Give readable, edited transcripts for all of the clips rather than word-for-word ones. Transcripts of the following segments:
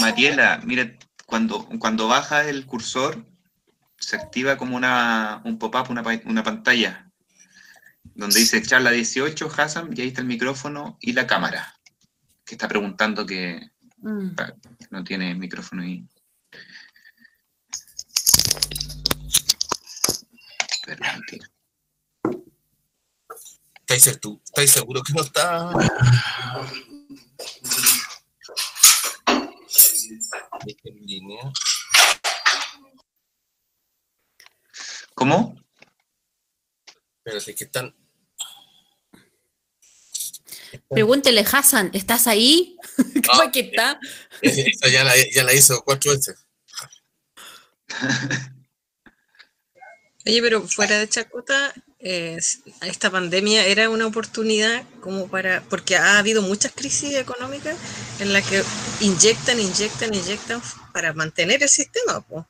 Mariela, mira, cuando baja el cursor, se activa como un pop-up, una pantalla, donde dice charla 18, Hassan, y ahí está el micrófono y la cámara, que está preguntando que no tiene micrófono ahí. Perdón, tío. ¿Estáis seguro que no está? En línea. ¿Cómo? Espérate, que están... Pregúntele, Hassan, ¿estás ahí? ¿Cómo que está? Esa ya la hizo 4 veces. Oye, pero fuera de chacota, esta pandemia era una oportunidad como porque ha habido muchas crisis económicas en las que inyectan para mantener el sistema, pues.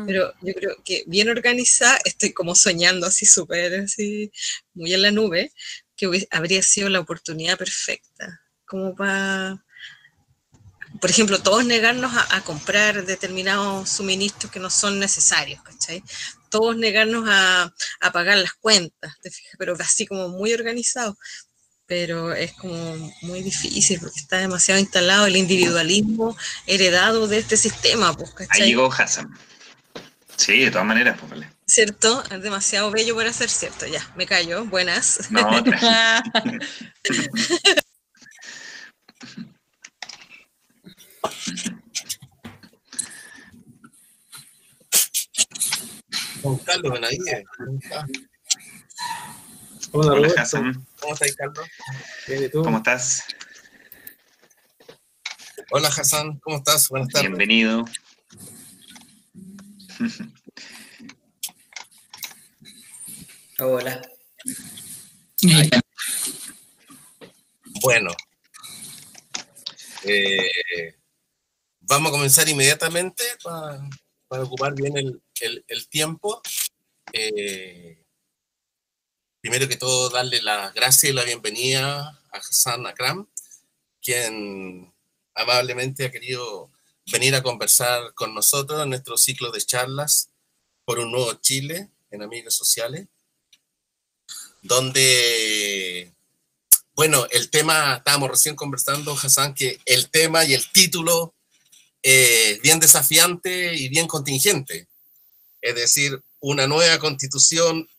Pero yo creo que bien organizada, estoy como soñando así súper, así, muy en la nube, que habría sido la oportunidad perfecta, como para, por ejemplo, todos negarnos a comprar determinados suministros que no son necesarios, ¿cachai? Todos negarnos a pagar las cuentas, ¿te fijas? Pero así como muy organizado. Pero es como muy difícil porque está demasiado instalado el individualismo heredado de este sistema, pues, ¿cachai? Ahí llegó Hassan. Sí, de todas maneras, pues vale. ¿Cierto? Es demasiado bello para ser cierto. Ya, me callo. Buenas. No, otra. Juan Carlos Benavides. Hola, Hassan. ¿Cómo estás, Carlos? Bien, ¿y tú? ¿Cómo estás? Hola, Hassan. ¿Cómo estás? Buenas tardes. Bienvenido. Hola. Bueno. Vamos a comenzar inmediatamente para ocupar bien el tiempo. Primero que todo, darle las gracias y la bienvenida a Hassan Akram, quien amablemente ha querido venir a conversar con nosotros en nuestro ciclo de charlas por un nuevo Chile en Amigos Sociales, donde, bueno, el tema, estábamos recién conversando, Hassan, que el tema y el título bien desafiante y bien contingente. Es decir, una nueva constitución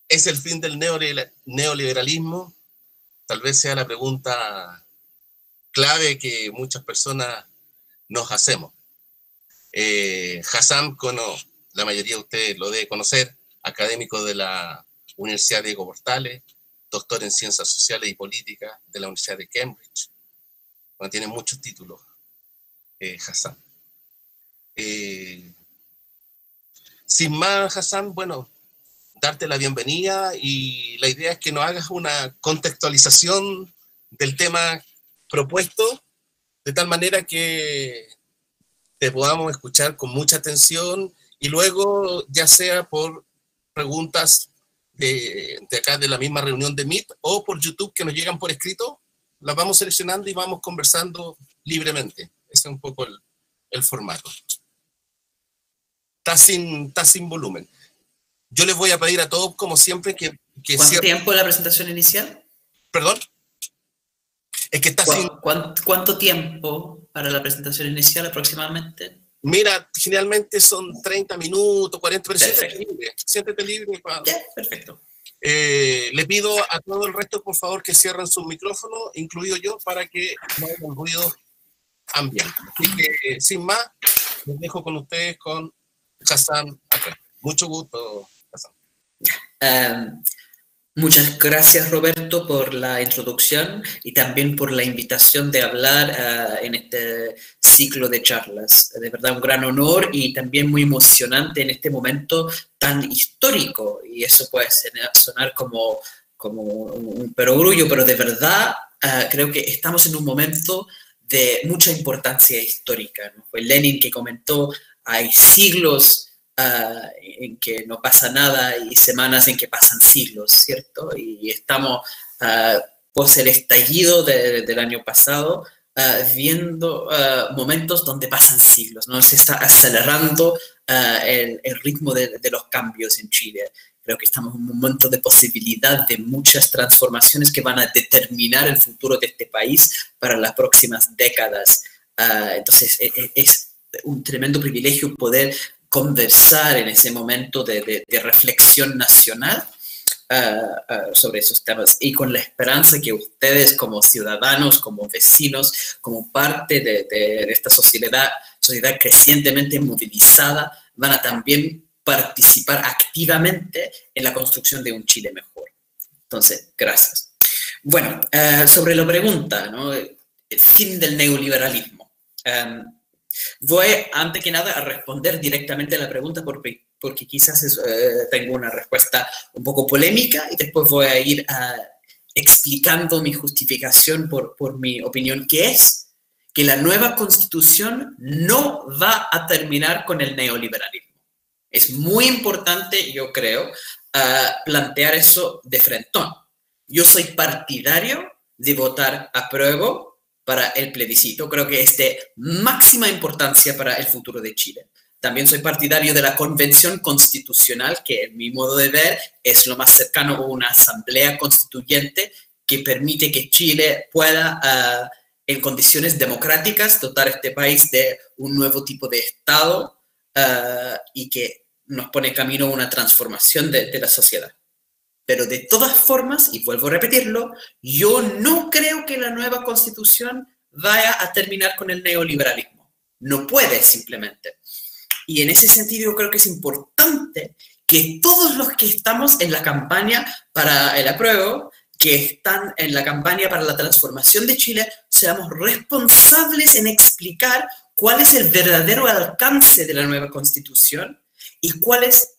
es el fin del neoliberalismo. Tal vez sea la pregunta clave que muchas personas nos hacemos. Hassan, la mayoría de ustedes lo debe conocer, académico de la Universidad Diego Portales, doctor en Ciencias Sociales y Políticas de la Universidad de Cambridge. Bueno, tiene muchos títulos, Hassan. Sin más, Hassan, bueno, darte la bienvenida y la idea es que nos hagas una contextualización del tema propuesto de tal manera que te podamos escuchar con mucha atención y luego, ya sea por preguntas de acá de la misma reunión de Meet o por YouTube que nos llegan por escrito, las vamos seleccionando y vamos conversando libremente. Ese es un poco el formato. Está sin volumen. Yo les voy a pedir a todos, como siempre, que ¿Cuánto tiempo la presentación inicial? ¿Perdón? Es que está sin... ¿Cuánto tiempo para la presentación inicial aproximadamente? Mira, generalmente son 30 minutos, 40, pero siéntete libre. Ya, perfecto. Le pido a todo el resto, por favor, que cierren sus micrófonos, incluido yo, para que no haya un ruido ambiente. Así que, sin más, les dejo con ustedes con Hassan acá. Mucho gusto, Hassan. Muchas gracias, Roberto, por la introducción y también por la invitación de hablar en este ciclo de charlas. De verdad, un gran honor y también muy emocionante en este momento tan histórico. Y eso puede sonar como un perogrullo, pero de verdad creo que estamos en un momento de mucha importancia histórica, ¿no? Fue Lenin que comentó, hay siglos en que no pasa nada y semanas en que pasan siglos, ¿cierto? Y estamos, post el estallido del año pasado, viendo momentos donde pasan siglos, ¿no? Se está acelerando el ritmo de los cambios en Chile. Creo que estamos en un momento de posibilidad de muchas transformaciones que van a determinar el futuro de este país para las próximas décadas. Entonces, es un tremendo privilegio poder conversar en ese momento de reflexión nacional sobre esos temas, y con la esperanza que ustedes como ciudadanos, como vecinos, como parte de esta sociedad crecientemente movilizada, van a también participar activamente en la construcción de un Chile mejor. Entonces, gracias. Bueno, sobre la pregunta, ¿no? El fin del neoliberalismo. Voy, antes que nada, a responder directamente a la pregunta porque quizás tengo una respuesta un poco polémica, y después voy a ir explicando mi justificación por mi opinión, que es que la nueva Constitución no va a terminar con el neoliberalismo. Es muy importante, yo creo, plantear eso de frentón. Yo soy partidario de votar apruebo para el plebiscito. Creo que es de máxima importancia para el futuro de Chile. También soy partidario de la Convención Constitucional, que en mi modo de ver es lo más cercano a una asamblea constituyente que permite que Chile pueda, en condiciones democráticas, dotar a este país de un nuevo tipo de Estado y que nos pone camino a una transformación de la sociedad. Pero de todas formas, y vuelvo a repetirlo, yo no creo que la nueva Constitución vaya a terminar con el neoliberalismo. No puede, simplemente. Y en ese sentido yo creo que es importante que todos los que estamos en la campaña para el apruebo, que están en la campaña para la transformación de Chile, seamos responsables en explicar cuál es el verdadero alcance de la nueva Constitución y cuál es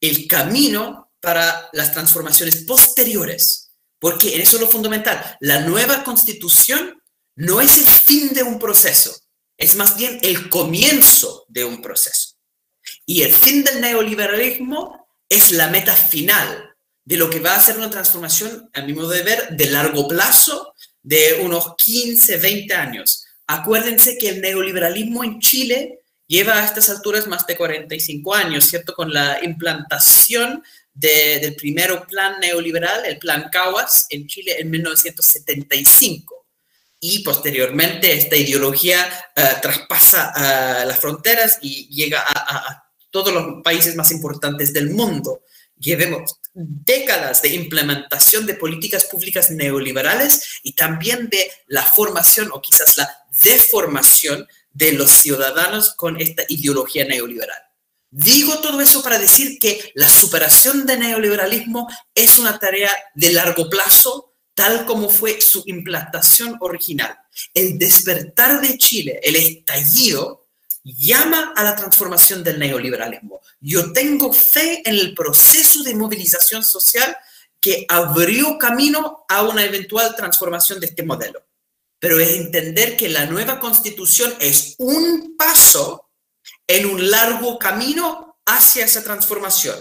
el camino para las transformaciones posteriores. Porque en eso es lo fundamental. La nueva Constitución no es el fin de un proceso, es más bien el comienzo de un proceso. Y el fin del neoliberalismo es la meta final de lo que va a ser una transformación, a mi modo de ver, de largo plazo, de unos 15, 20 años. Acuérdense que el neoliberalismo en Chile lleva a estas alturas más de 45 años, ¿cierto? Con la implantación del primer plan neoliberal, el Plan Caguas, en Chile en 1975. Y posteriormente esta ideología traspasa las fronteras y llega a todos los países más importantes del mundo. Llevemos décadas de implementación de políticas públicas neoliberales y también de la formación o quizás la deformación de los ciudadanos con esta ideología neoliberal. Digo todo eso para decir que la superación del neoliberalismo es una tarea de largo plazo, tal como fue su implantación original. El despertar de Chile, el estallido, llama a la transformación del neoliberalismo. Yo tengo fe en el proceso de movilización social que abrió camino a una eventual transformación de este modelo. Pero es entender que la nueva Constitución es un paso en un largo camino hacia esa transformación.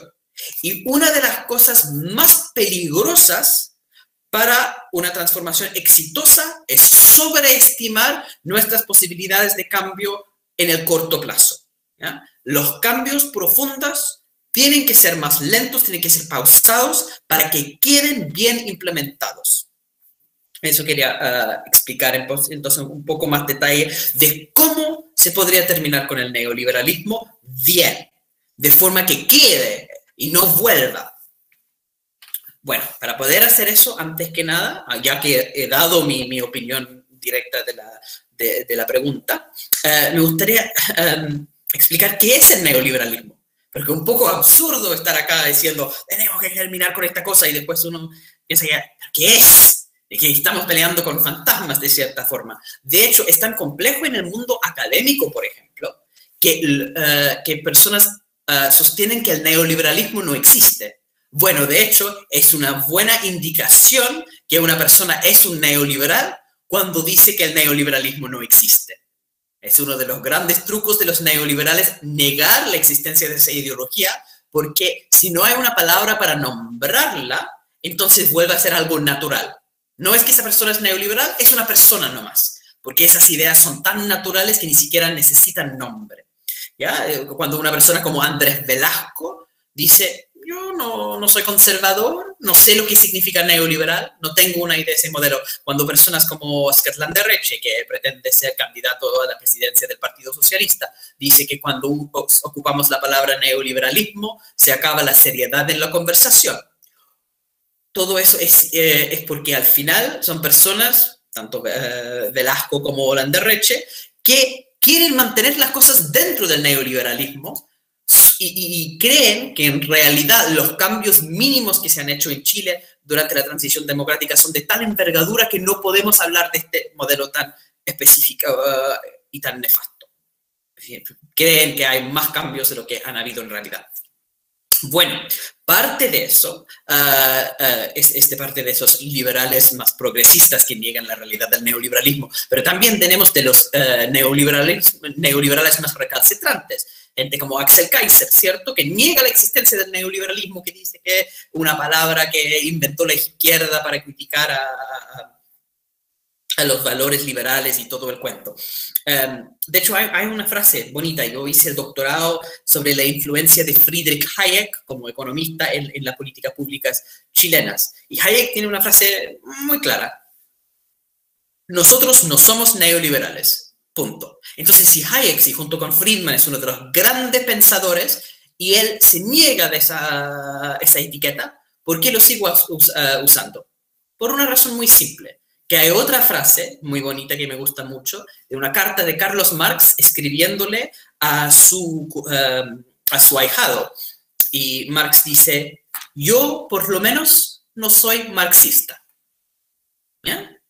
Y una de las cosas más peligrosas para una transformación exitosa es sobreestimar nuestras posibilidades de cambio en el corto plazo, ¿ya? Los cambios profundos tienen que ser más lentos, tienen que ser pausados para que queden bien implementados. Eso quería explicar entonces un poco más detalle de cómo se podría terminar con el neoliberalismo bien, de forma que quede y no vuelva. Bueno, para poder hacer eso, antes que nada, ya que he dado mi opinión directa de la pregunta, me gustaría explicar qué es el neoliberalismo. Porque es un poco absurdo estar acá diciendo, tenemos que terminar con esta cosa, y después uno piensa, ¿qué es? Es que estamos peleando con fantasmas de cierta forma. De hecho, es tan complejo en el mundo académico, por ejemplo, que personas sostienen que el neoliberalismo no existe. Bueno, de hecho, es una buena indicación que una persona es un neoliberal cuando dice que el neoliberalismo no existe. Es uno de los grandes trucos de los neoliberales negar la existencia de esa ideología, porque si no hay una palabra para nombrarla, entonces vuelve a ser algo natural. No es que esa persona es neoliberal, es una persona nomás, porque esas ideas son tan naturales que ni siquiera necesitan nombre. ¿Ya? Cuando una persona como Andrés Velasco dice, yo no soy conservador, no sé lo que significa neoliberal, no tengo una idea de ese modelo. Cuando personas como Oscar Landerreche, que pretende ser candidato a la presidencia del Partido Socialista, dice que cuando ocupamos la palabra neoliberalismo, se acaba la seriedad en la conversación. Todo eso es porque al final son personas, tanto Velasco como Landerreche, que quieren mantener las cosas dentro del neoliberalismo y creen que en realidad los cambios mínimos que se han hecho en Chile durante la transición democrática son de tal envergadura que no podemos hablar de este modelo tan específico y tan nefasto. Creen que hay más cambios de lo que han habido en realidad. Bueno, parte de eso es parte de esos liberales más progresistas que niegan la realidad del neoliberalismo, pero también tenemos de los neoliberales más recalcitrantes, gente como Axel Kaiser, ¿cierto? Que niega la existencia del neoliberalismo, que dice que es una palabra que inventó la izquierda para criticar a los valores liberales y todo el cuento. De hecho, hay una frase bonita. Yo hice el doctorado sobre la influencia de Friedrich Hayek como economista en las políticas públicas chilenas. Y Hayek tiene una frase muy clara. Nosotros no somos neoliberales. Punto. Entonces, si Hayek, junto con Friedman, es uno de los grandes pensadores y él se niega de esa etiqueta, ¿por qué lo sigo usando? Por una razón muy simple. Que hay otra frase muy bonita que me gusta mucho, de una carta de Carlos Marx escribiéndole a su ahijado. Y Marx dice, yo por lo menos no soy marxista. ¿Bien?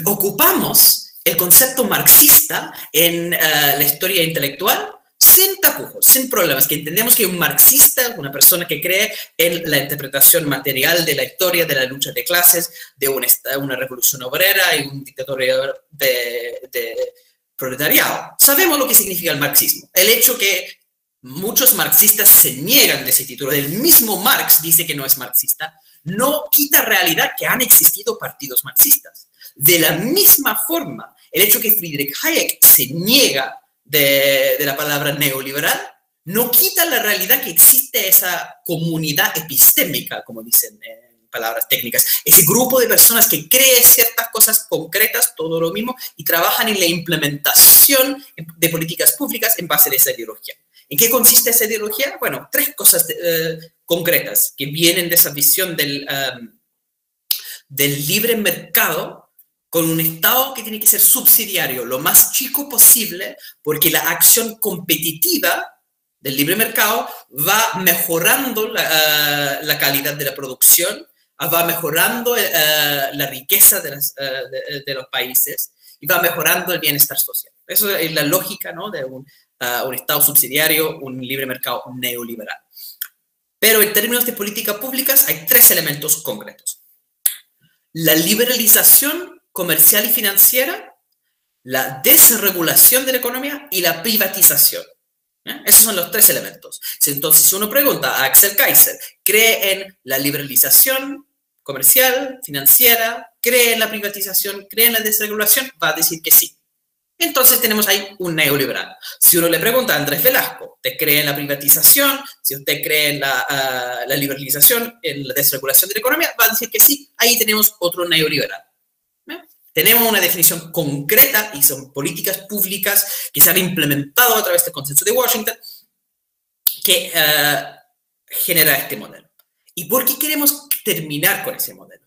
Ocupamos el concepto marxista en la historia intelectual sin tapujos, sin problemas, que entendemos que un marxista es una persona que cree en la interpretación material de la historia, de la lucha de clases, de una revolución obrera y un dictador de proletariado. Sabemos lo que significa el marxismo. El hecho que muchos marxistas se niegan de ese título, el mismo Marx dice que no es marxista, no quita realidad que han existido partidos marxistas. De la misma forma, el hecho que Friedrich Hayek se niega de la palabra neoliberal no quita la realidad que existe esa comunidad epistémica, como dicen en palabras técnicas, ese grupo de personas que cree ciertas cosas concretas, todo lo mismo, y trabajan en la implementación de políticas públicas en base a esa ideología. ¿En qué consiste esa ideología? Bueno, tres cosas concretas que vienen de esa visión del libre mercado, con un Estado que tiene que ser subsidiario, lo más chico posible, porque la acción competitiva del libre mercado va mejorando la calidad de la producción, va mejorando la riqueza de los países y va mejorando el bienestar social. Eso es la lógica, ¿no?, de un Estado subsidiario, un libre mercado neoliberal. Pero en términos de políticas públicas hay tres elementos concretos. La liberalización comercial y financiera, la desregulación de la economía y la privatización. Esos son los tres elementos. Entonces, si uno pregunta a Axel Kaiser, ¿cree en la liberalización comercial, financiera? ¿Cree en la privatización? ¿Cree en la desregulación? Va a decir que sí. Entonces tenemos ahí un neoliberal. Si uno le pregunta a Andrés Velasco, ¿usted cree en la privatización? Si usted cree en la liberalización, en la desregulación de la economía, va a decir que sí. Ahí tenemos otro neoliberal. Tenemos una definición concreta y son políticas públicas que se han implementado a través del Consenso de Washington que genera este modelo. ¿Y por qué queremos terminar con ese modelo?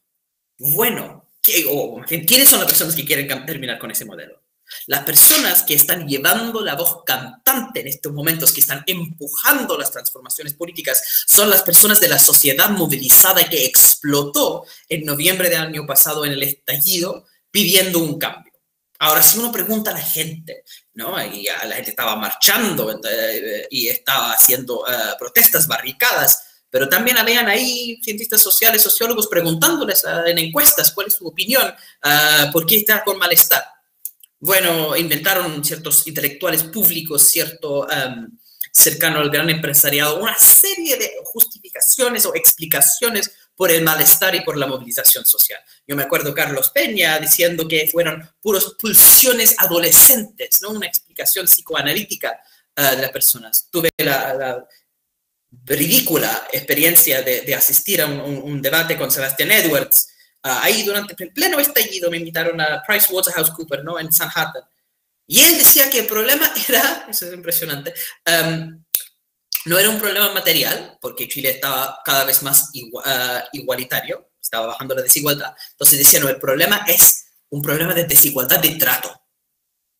Bueno, ¿quiénes son las personas que quieren terminar con ese modelo? Las personas que están llevando la voz cantante en estos momentos, que están empujando las transformaciones políticas, son las personas de la sociedad movilizada que explotó en noviembre del año pasado en el estallido, pidiendo un cambio. Ahora, si uno pregunta a la gente, ¿no?, y la gente estaba marchando y estaba haciendo protestas, barricadas, pero también habían ahí cientistas sociales, sociólogos, preguntándoles en encuestas cuál es su opinión, por qué está con malestar. bueno, inventaron ciertos intelectuales públicos, cercano al gran empresariado, una serie de justificaciones o explicaciones por el malestar y por la movilización social. Yo me acuerdo Carlos Peña diciendo que fueron puros pulsiones adolescentes, ¿no? Una explicación psicoanalítica de las personas. Tuve la ridícula experiencia de asistir a un debate con Sebastian Edwards. Ahí durante el pleno estallido me invitaron a PricewaterhouseCoopers, ¿no? En Manhattan. Y él decía que el problema era, eso es impresionante, no era un problema material, porque Chile estaba cada vez más igualitario, estaba bajando la desigualdad. Entonces decía, no, el problema es un problema de desigualdad de trato,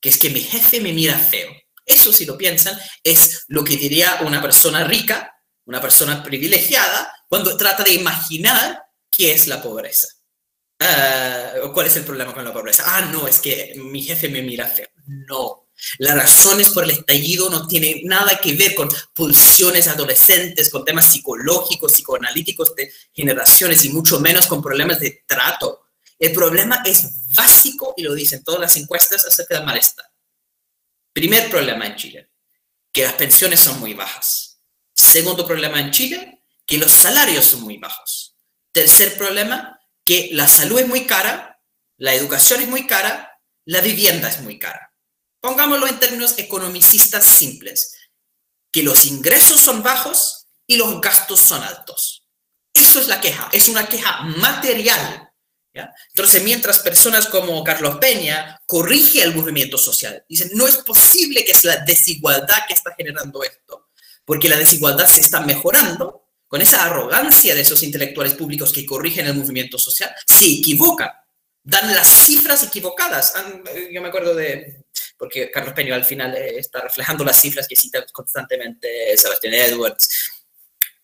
que es que mi jefe me mira feo. Eso, si lo piensan, es lo que diría una persona rica, una persona privilegiada, cuando trata de imaginar qué es la pobreza. ¿Cuál es el problema con la pobreza? No, es que mi jefe me mira feo. No. Las razones por el estallido no tienen nada que ver con pulsiones adolescentes, con temas psicológicos, psicoanalíticos de generaciones y mucho menos con problemas de trato. El problema es básico y lo dicen todas las encuestas acerca del malestar. Primer problema en Chile, que las pensiones son muy bajas. Segundo problema en Chile, que los salarios son muy bajos. Tercer problema, que la salud es muy cara, la educación es muy cara, la vivienda es muy cara. Pongámoslo en términos economicistas simples, que los ingresos son bajos y los gastos son altos. Eso es la queja, es una queja material, ¿ya? Entonces, mientras personas como Carlos Peña corrige el movimiento social, dicen, no es posible que es la desigualdad que está generando esto, porque la desigualdad se está mejorando. Con esa arrogancia de esos intelectuales públicos que corrigen el movimiento social, se equivocan, dan las cifras equivocadas. Yo me acuerdo porque Carlos Peña al final está reflejando las cifras que cita constantemente Sebastian Edwards,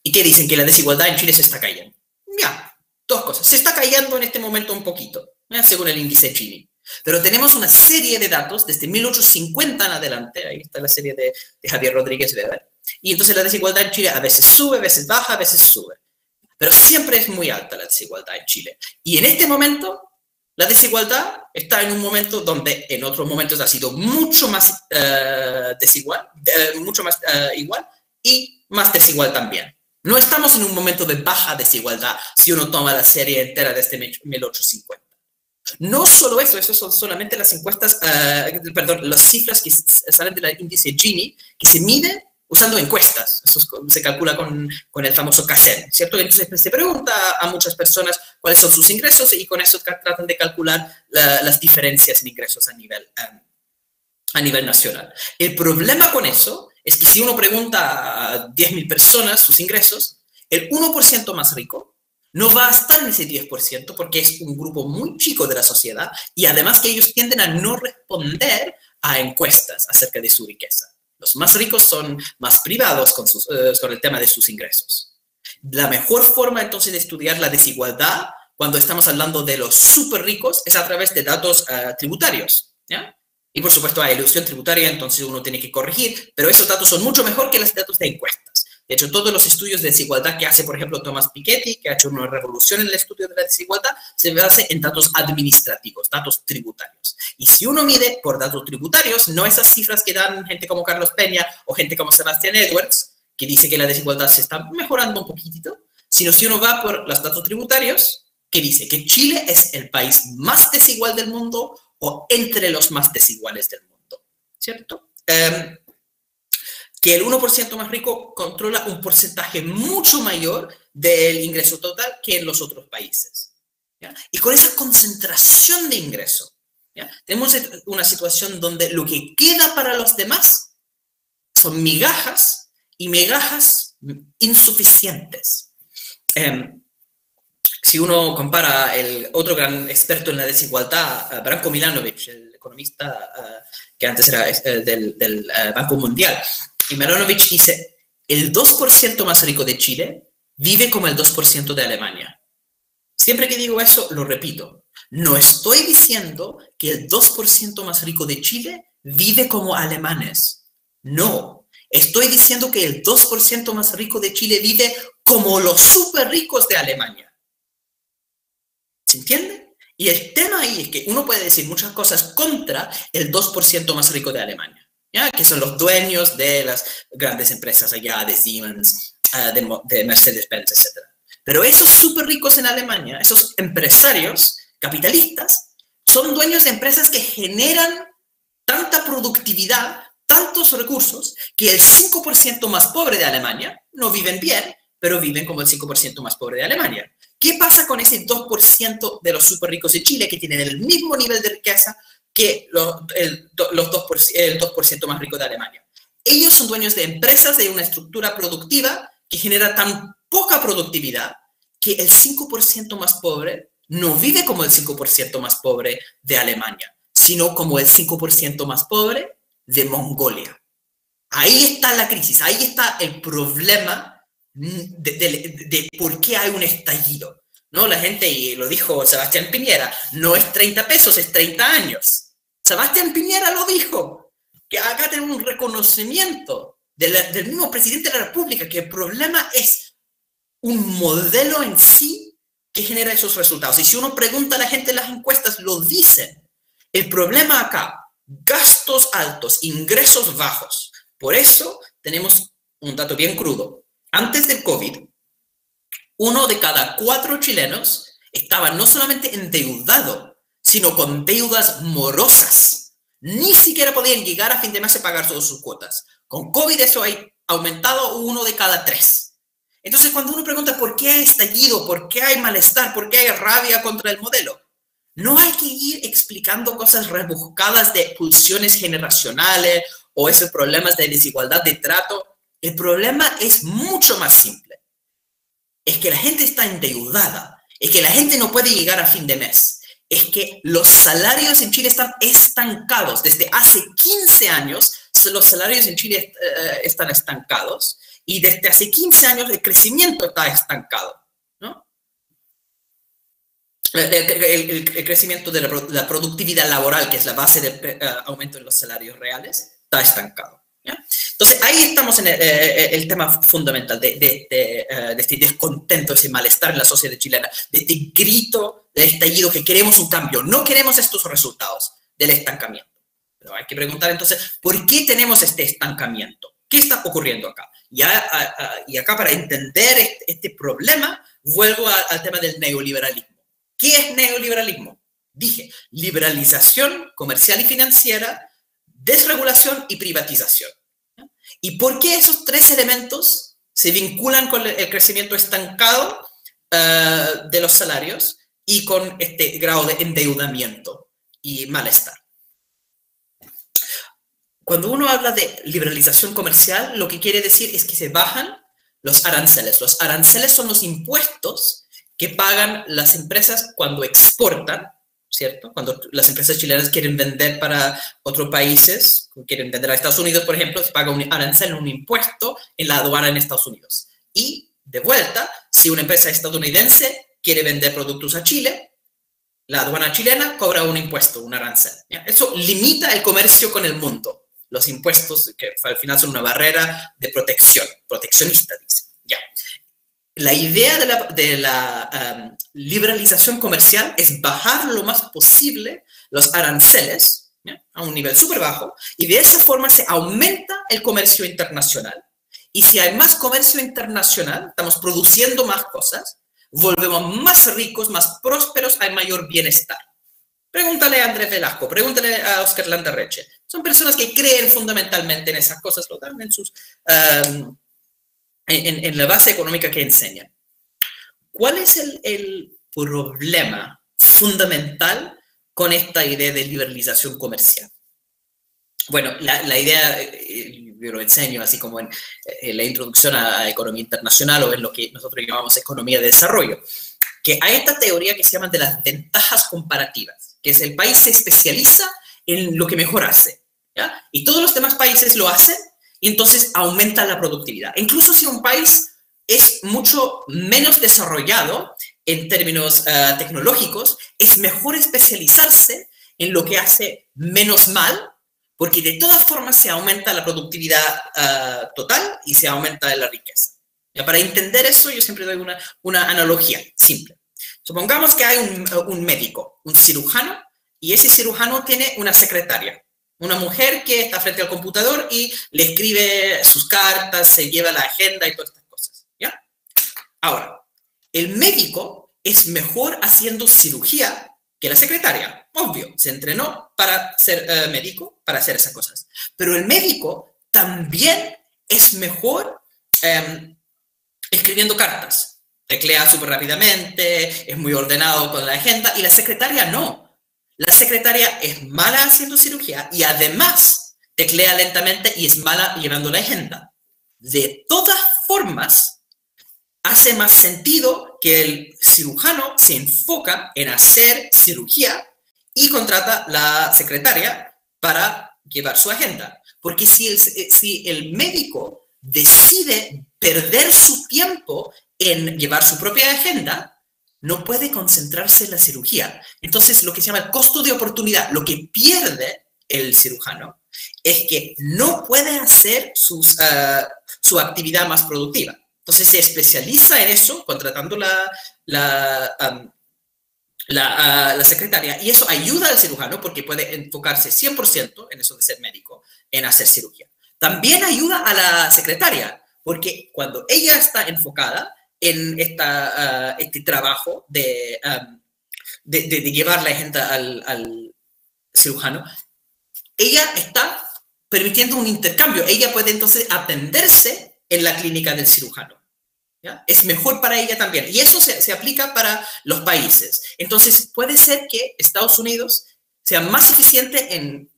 y que dicen que la desigualdad en Chile se está cayendo. Ya, dos cosas. Se está cayendo en este momento un poquito, según el índice Gini. Pero tenemos una serie de datos desde 1850 en adelante, ahí está la serie de Javier Rodríguez Weber, y entonces la desigualdad en Chile a veces sube, a veces baja, a veces sube. Pero siempre es muy alta la desigualdad en Chile. Y en este momento, la desigualdad está en un momento donde en otros momentos ha sido mucho más desigual, mucho más igual y más desigual también. No estamos en un momento de baja desigualdad si uno toma la serie entera desde 1850. No solo eso, eso son solamente las encuestas, las cifras que salen del índice Gini, que se mide usando encuestas. Eso se calcula con el famoso CACEN, ¿cierto? Entonces se pregunta a muchas personas cuáles son sus ingresos y con eso tratan de calcular las diferencias en ingresos a nivel nacional. El problema con eso es que si uno pregunta a 10.000 personas sus ingresos, el 1% más rico no va a estar en ese 10% porque es un grupo muy chico de la sociedad y además que ellos tienden a no responder a encuestas acerca de su riqueza. Los más ricos son más privados con el tema de sus ingresos. La mejor forma entonces de estudiar la desigualdad cuando estamos hablando de los súper ricos es a través de datos tributarios, ¿ya? Y por supuesto hay ilusión tributaria, entonces uno tiene que corregir, pero esos datos son mucho mejor que los datos de encuestas. De hecho, todos los estudios de desigualdad que hace, por ejemplo, Thomas Piketty, que ha hecho una revolución en el estudio de la desigualdad, se basa en datos administrativos, datos tributarios. Y si uno mide por datos tributarios, no esas cifras que dan gente como Carlos Peña o gente como Sebastian Edwards, que dice que la desigualdad se está mejorando un poquitito, sino si uno va por los datos tributarios, que dice que Chile es el país más desigual del mundo o entre los más desiguales del mundo, ¿cierto? Que el 1% más rico controla un porcentaje mucho mayor del ingreso total que en los otros países, ¿ya? Y con esa concentración de ingreso, ¿ya? Tenemos una situación donde lo que queda para los demás son migajas y migajas insuficientes. Si uno compara el otro gran experto en la desigualdad, Branko Milanovic, el economista que antes era del Banco Mundial, y Milanovic dice, el 2% más rico de Chile vive como el 2% de Alemania. Siempre que digo eso, lo repito. No estoy diciendo que el 2% más rico de Chile vive como alemanes. No. Estoy diciendo que el 2% más rico de Chile vive como los súper ricos de Alemania. ¿Se entiende? Y el tema ahí es que uno puede decir muchas cosas contra el 2% más rico de Alemania, ¿ya? Que son los dueños de las grandes empresas allá, de Siemens, de Mercedes-Benz, etc. Pero esos súper ricos en Alemania, esos empresarios capitalistas, son dueños de empresas que generan tanta productividad, tantos recursos, que el 5% más pobre de Alemania no viven bien, pero viven como el 5% más pobre de Alemania. ¿Qué pasa con ese 2% de los súper ricos de Chile que tienen el mismo nivel de riqueza que el 2% más rico de Alemania? Ellos son dueños de empresas de una estructura productiva que genera tan poca productividad que el 5% más pobre no vive como el 5% más pobre de Alemania, sino como el 5% más pobre de Mongolia. Ahí está la crisis, ahí está el problema de por qué hay un estallido, ¿no? La gente, y lo dijo Sebastián Piñera, no es 30 pesos, es 30 años. Sebastián Piñera lo dijo, que acá tenemos un reconocimiento del mismo presidente de la República, que el problema es un modelo en sí que genera esos resultados. Y si uno pregunta a la gente en las encuestas, lo dicen. El problema acá, gastos altos, ingresos bajos. Por eso tenemos un dato bien crudo. Antes del COVID, 1 de cada 4 chilenos estaba no solamente endeudado, sino con deudas morosas. Ni siquiera podían llegar a fin de mes a pagar todas sus cuotas. Con COVID eso ha aumentado 1 de cada 3. Entonces, cuando uno pregunta por qué hay estallido, por qué hay malestar, por qué hay rabia contra el modelo, no hay que ir explicando cosas rebuscadas de pulsiones generacionales o esos problemas de desigualdad de trato. El problema es mucho más simple. Es que la gente está endeudada, es que la gente no puede llegar a fin de mes, es que los salarios en Chile están estancados. Desde hace 15 años los salarios en Chile están estancados y desde hace 15 años el crecimiento está estancado, ¿no? El crecimiento de la productividad laboral, que es la base del aumento de los salarios reales, está estancado, ¿ya? Entonces, ahí estamos en el tema fundamental de este descontento, ese malestar en la sociedad chilena, de este grito de estallido que queremos un cambio. No queremos estos resultados del estancamiento. Pero hay que preguntar entonces, ¿por qué tenemos este estancamiento? ¿Qué está ocurriendo acá? Y acá, para entender este problema, vuelvo al tema del neoliberalismo. ¿Qué es neoliberalismo? Dije, liberalización comercial y financiera, desregulación y privatización. ¿Y por qué esos 3 elementos se vinculan con el crecimiento estancado de los salarios y con este grado de endeudamiento y malestar? Cuando uno habla de liberalización comercial, lo que quiere decir es que se bajan los aranceles. Los aranceles son los impuestos que pagan las empresas cuando exportan, ¿cierto? Cuando las empresas chilenas quieren vender para otros países, quieren vender a Estados Unidos, por ejemplo, se paga un arancel, un impuesto en la aduana en Estados Unidos. Y, de vuelta, si una empresa estadounidense quiere vender productos a Chile, la aduana chilena cobra un impuesto, un arancel, ¿ya? Eso limita el comercio con el mundo. Los impuestos, que al final son una barrera de protección, proteccionista, dice. Ya. La idea de la liberalización comercial es bajar lo más posible los aranceles, ¿ya?, a un nivel súper bajo, y de esa forma se aumenta el comercio internacional. Y si hay más comercio internacional, estamos produciendo más cosas, volvemos más ricos, más prósperos, hay mayor bienestar. Pregúntale a Andrés Velasco, pregúntale a Oscar Landerreche. Son personas que creen fundamentalmente en esas cosas, lo dan en la base económica que enseñan. ¿Cuál es el problema fundamental con esta idea de liberalización comercial? Bueno, la idea, yo lo enseño así como en la introducción a economía internacional o en lo que nosotros llamamos economía de desarrollo, que hay esta teoría que se llama de las ventajas comparativas, que es el país se especializa en lo que mejor hace, ¿ya? Y todos los demás países lo hacen y entonces aumenta la productividad. Incluso si un país es mucho menos desarrollado en términos tecnológicos, es mejor especializarse en lo que hace menos mal, porque de todas formas se aumenta la productividad total y se aumenta la riqueza. Ya, para entender eso, yo siempre doy una analogía simple. Supongamos que hay un médico, un cirujano, y ese cirujano tiene una secretaria, una mujer que está frente al computador y le escribe sus cartas, se lleva la agenda y todas estas cosas, ¿ya? Ahora, el médico es mejor haciendo cirugía que la secretaria, obvio, se entrenó para ser médico, para hacer esas cosas. Pero el médico también es mejor escribiendo cartas. Teclea súper rápidamente, es muy ordenado con la agenda, y la secretaria no. La secretaria es mala haciendo cirugía y además teclea lentamente y es mala llevando la agenda. De todas formas, hace más sentido que el cirujano se enfoca en hacer cirugía y contrata la secretaria para llevar su agenda. Porque si el médico decide perder su tiempo en llevar su propia agenda, no puede concentrarse en la cirugía. Entonces, lo que se llama el costo de oportunidad, lo que pierde el cirujano, es que no puede hacer su actividad más productiva. Entonces, se especializa en eso, contratando la secretaria, y eso ayuda al cirujano porque puede enfocarse 100% en eso de ser médico, en hacer cirugía. También ayuda a la secretaria, porque cuando ella está enfocada en este trabajo de llevar la agenda al cirujano, ella está permitiendo un intercambio. Ella puede entonces atenderse en la clínica del cirujano, ¿ya? Es mejor para ella también. Y eso se aplica para los países. Entonces, puede ser que Estados Unidos sea más eficiente en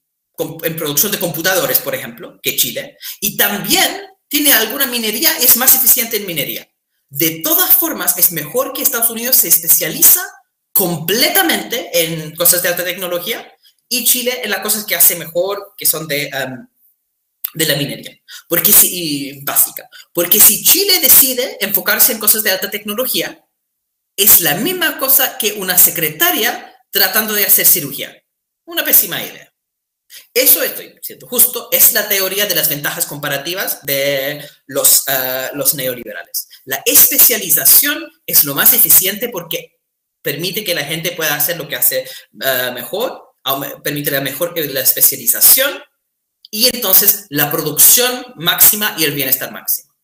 producción de computadores, por ejemplo, que Chile. Y también tiene alguna minería, es más eficiente en minería. De todas formas, es mejor que Estados Unidos se especializa completamente en cosas de alta tecnología y Chile en las cosas que hace mejor, que son de la minería, básica. Porque si Chile decide enfocarse en cosas de alta tecnología, es la misma cosa que una secretaria tratando de hacer cirugía. Una pésima idea. Eso, estoy siendo justo, es la teoría de las ventajas comparativas de los neoliberales. La especialización es lo más eficiente porque permite que la gente pueda hacer lo que hace mejor, permite la especialización y entonces la producción máxima y el bienestar máximo.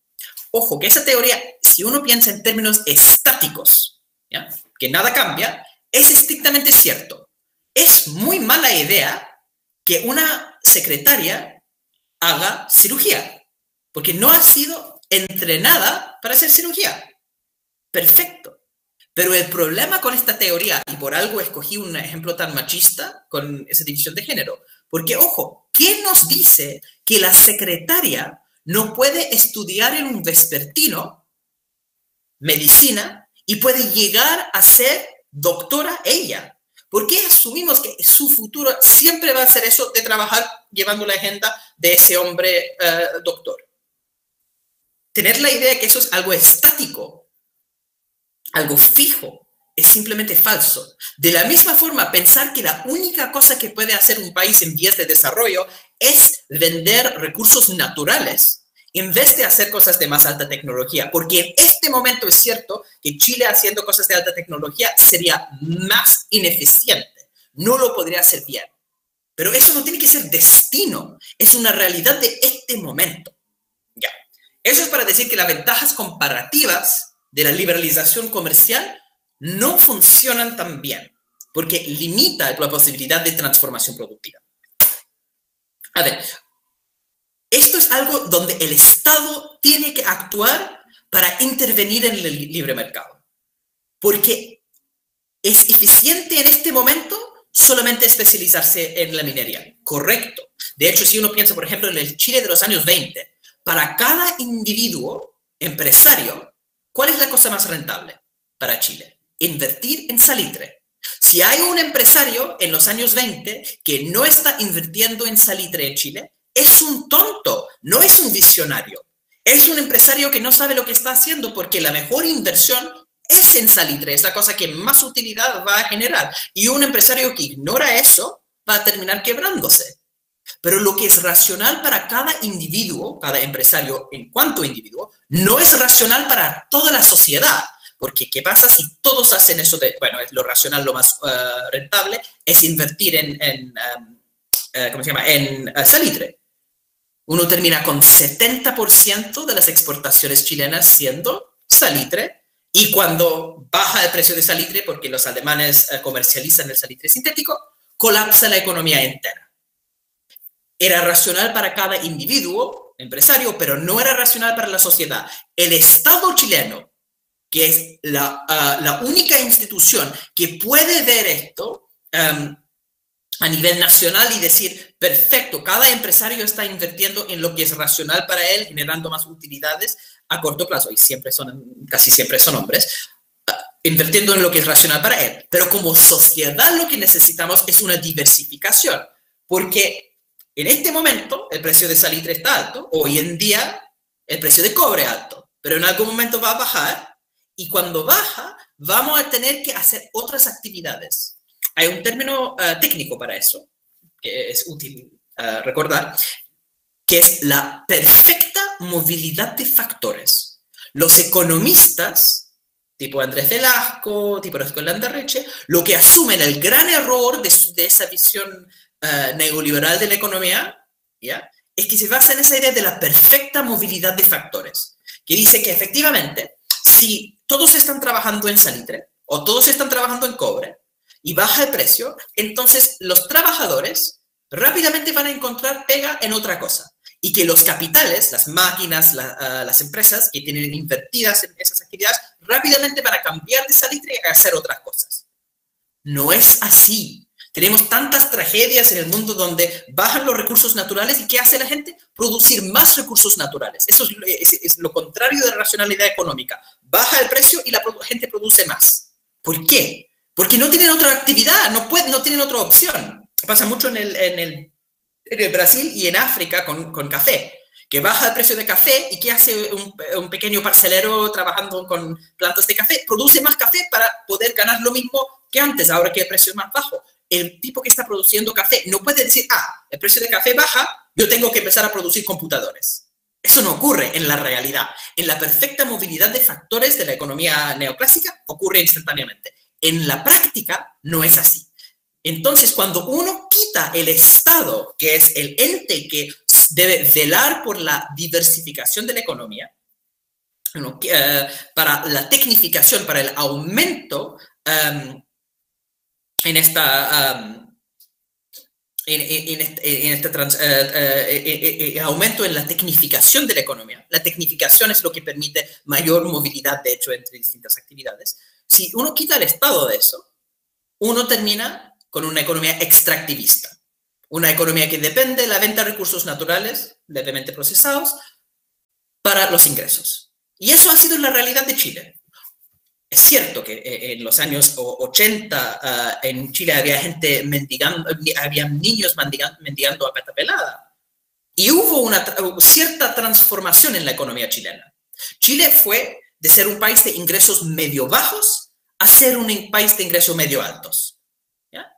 Ojo, que esa teoría, si uno piensa en términos estáticos, ¿ya? Que nada cambia, es estrictamente cierto. Es muy mala idea que una secretaria haga cirugía, porque no ha sido entrenada para hacer cirugía. Perfecto. Pero el problema con esta teoría, y por algo escogí un ejemplo tan machista con esa división de género, porque, ojo, ¿quién nos dice que la secretaria no puede estudiar en un vespertino medicina y puede llegar a ser doctora ella? ¿Por qué asumimos que su futuro siempre va a ser eso de trabajar llevando la agenda de ese hombre doctor? Tener la idea de que eso es algo estático, algo fijo, es simplemente falso. De la misma forma, pensar que la única cosa que puede hacer un país en vías de desarrollo es vender recursos naturales en vez de hacer cosas de más alta tecnología. Porque en este momento es cierto que Chile haciendo cosas de alta tecnología sería más ineficiente. No lo podría hacer bien. Pero eso no tiene que ser destino. Es una realidad de este momento. Ya. Eso es para decir que las ventajas comparativas de la liberalización comercial no funcionan tan bien, porque limita la posibilidad de transformación productiva. A ver, esto es algo donde el Estado tiene que actuar para intervenir en el libre mercado, porque es eficiente en este momento solamente especializarse en la minería. Correcto. De hecho, si uno piensa, por ejemplo, en el Chile de los años 20, para cada individuo empresario, ¿cuál es la cosa más rentable para Chile? Invertir en salitre. Si hay un empresario en los años 20 que no está invirtiendo en salitre en Chile, es un tonto, no es un visionario. Es un empresario que no sabe lo que está haciendo porque la mejor inversión es en salitre, es la cosa que más utilidad va a generar. Y un empresario que ignora eso va a terminar quebrándose. Pero lo que es racional para cada individuo, cada empresario en cuanto individuo, no es racional para toda la sociedad. porque ¿qué pasa si todos hacen eso de, bueno, es lo racional, lo más rentable, es invertir en salitre? Uno termina con 70% de las exportaciones chilenas siendo salitre, y cuando baja el precio de salitre, porque los alemanes comercializan el salitre sintético, colapsa la economía entera. Era racional para cada individuo, empresario, pero no era racional para la sociedad. El Estado chileno, que es la única institución que puede ver esto a nivel nacional y decir, perfecto, cada empresario está invirtiendo en lo que es racional para él, generando más utilidades a corto plazo, y casi siempre son hombres, invirtiendo en lo que es racional para él. Pero como sociedad lo que necesitamos es una diversificación, porque en este momento el precio de salitre está alto, hoy en día el precio de cobre es alto, pero en algún momento va a bajar, y cuando baja vamos a tener que hacer otras actividades. Hay un término técnico para eso, que es útil recordar, que es la perfecta movilidad de factores. Los economistas, tipo Andrés Velasco, tipo Escuela Landerreche, lo que asumen el gran error de esa visión neoliberal de la economía, ¿ya?, es que se basa en esa idea de la perfecta movilidad de factores, que dice que efectivamente, si todos están trabajando en salitre o todos están trabajando en cobre y baja el precio, entonces los trabajadores rápidamente van a encontrar pega en otra cosa, y que los capitales, las máquinas, las empresas que tienen invertidas en esas actividades, rápidamente van a cambiar de salitre y a hacer otras cosas. No es así. Tenemos tantas tragedias en el mundo donde bajan los recursos naturales, y ¿qué hace la gente? Producir más recursos naturales. Eso es lo contrario de la racionalidad económica. Baja el precio y la gente produce más. ¿Por qué? Porque no tienen otra actividad, no tienen otra opción. Pasa mucho en el Brasil y en África con café, que baja el precio de café, y ¿qué hace un pequeño parcelero trabajando con plantas de café? Produce más café para poder ganar lo mismo que antes, ahora que el precio es más bajo. El tipo que está produciendo café no puede decir, el precio de café baja, yo tengo que empezar a producir computadores. Eso no ocurre en la realidad. En la perfecta movilidad de factores de la economía neoclásica ocurre instantáneamente. En la práctica no es así. Entonces, cuando uno quita el Estado, que es el ente que debe velar por la diversificación de la economía, para la tecnificación, para el aumento aumento en la tecnificación de la economía. La tecnificación es lo que permite mayor movilidad, de hecho, entre distintas actividades. Si uno quita el Estado de eso, uno termina con una economía extractivista, una economía que depende de la venta de recursos naturales, levemente procesados, para los ingresos. Y eso ha sido la realidad de Chile. Es cierto que en los años 80 en Chile había gente mendigando, había niños mendigando a pata pelada. Y hubo una cierta transformación en la economía chilena. Chile fue de ser un país de ingresos medio bajos a ser un país de ingresos medio altos. ¿Ya?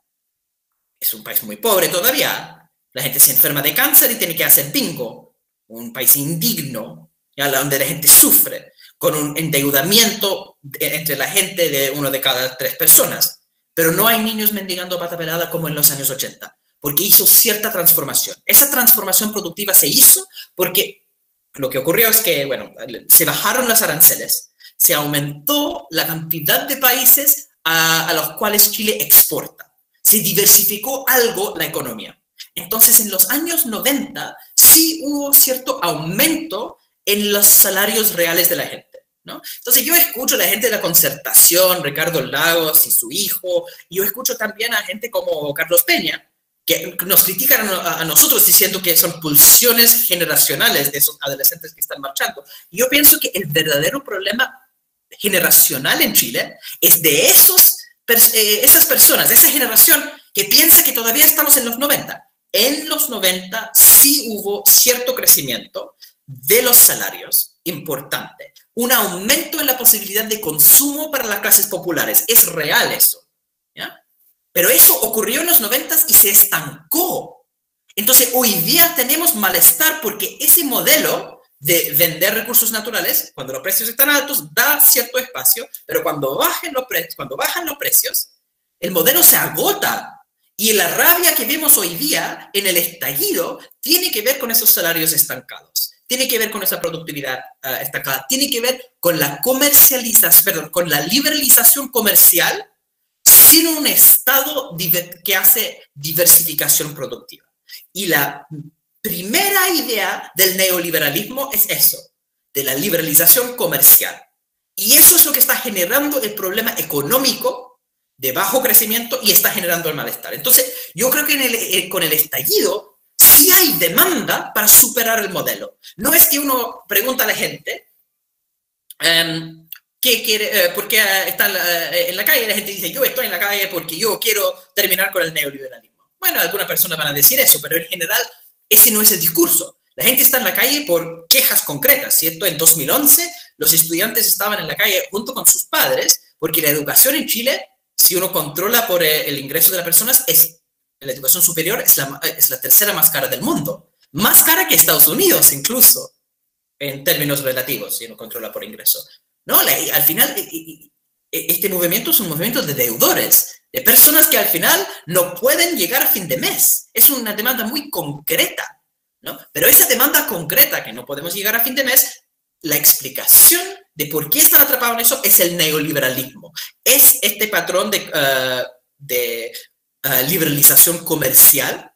Es un país muy pobre todavía. La gente se enferma de cáncer y tiene que hacer bingo. Un país indigno, ¿ya?, donde la gente sufre, con un endeudamiento entre la gente de 1 de cada 3 personas. Pero no hay niños mendigando a pata pelada como en los años 80, porque hizo cierta transformación. Esa transformación productiva se hizo porque lo que ocurrió es que, bueno, se bajaron los aranceles, se aumentó la cantidad de países a los cuales Chile exporta. Se diversificó algo la economía. Entonces, en los años 90 sí hubo cierto aumento en los salarios reales de la gente, ¿no? Entonces yo escucho a la gente de la Concertación, Ricardo Lagos y su hijo, y yo escucho también a gente como Carlos Peña, que nos critican a nosotros diciendo que son pulsiones generacionales de esos adolescentes que están marchando. Y yo pienso que el verdadero problema generacional en Chile es de esas personas, de esa generación que piensa que todavía estamos en los 90. En los 90 sí hubo cierto crecimiento de los salarios importante, un aumento en la posibilidad de consumo para las clases populares. Es real eso, ¿ya? Pero eso ocurrió en los 90 y se estancó. Entonces hoy día tenemos malestar porque ese modelo de vender recursos naturales, cuando los precios están altos, da cierto espacio, pero cuando bajan los precios, el modelo se agota. Y la rabia que vemos hoy día en el estallido tiene que ver con esos salarios estancados, tiene que ver con esa productividad estancada, tiene que ver con la con la liberalización comercial sin un Estado que hace diversificación productiva. Y la primera idea del neoliberalismo es eso, de la liberalización comercial. Y eso es lo que está generando el problema económico de bajo crecimiento y está generando el malestar. Entonces, yo creo que con el estallido sí hay demanda para superar el modelo. No es que uno pregunta a la gente qué quiere, por qué está en la calle, y la gente dice, yo estoy en la calle porque yo quiero terminar con el neoliberalismo. Bueno, algunas personas van a decir eso, pero en general ese no es el discurso. La gente está en la calle por quejas concretas, ¿cierto? En 2011 los estudiantes estaban en la calle junto con sus padres porque la educación en Chile, si uno controla por el ingreso de las personas, la educación superior es la tercera más cara del mundo. Más cara que Estados Unidos, incluso, en términos relativos, si uno controla por ingreso. No, al final, este movimiento es un movimiento de deudores, de personas que al final no pueden llegar a fin de mes. Es una demanda muy concreta, ¿no? Pero esa demanda concreta, que no podemos llegar a fin de mes, la explicación de por qué están atrapados en eso es el neoliberalismo. Es este patrón de liberalización comercial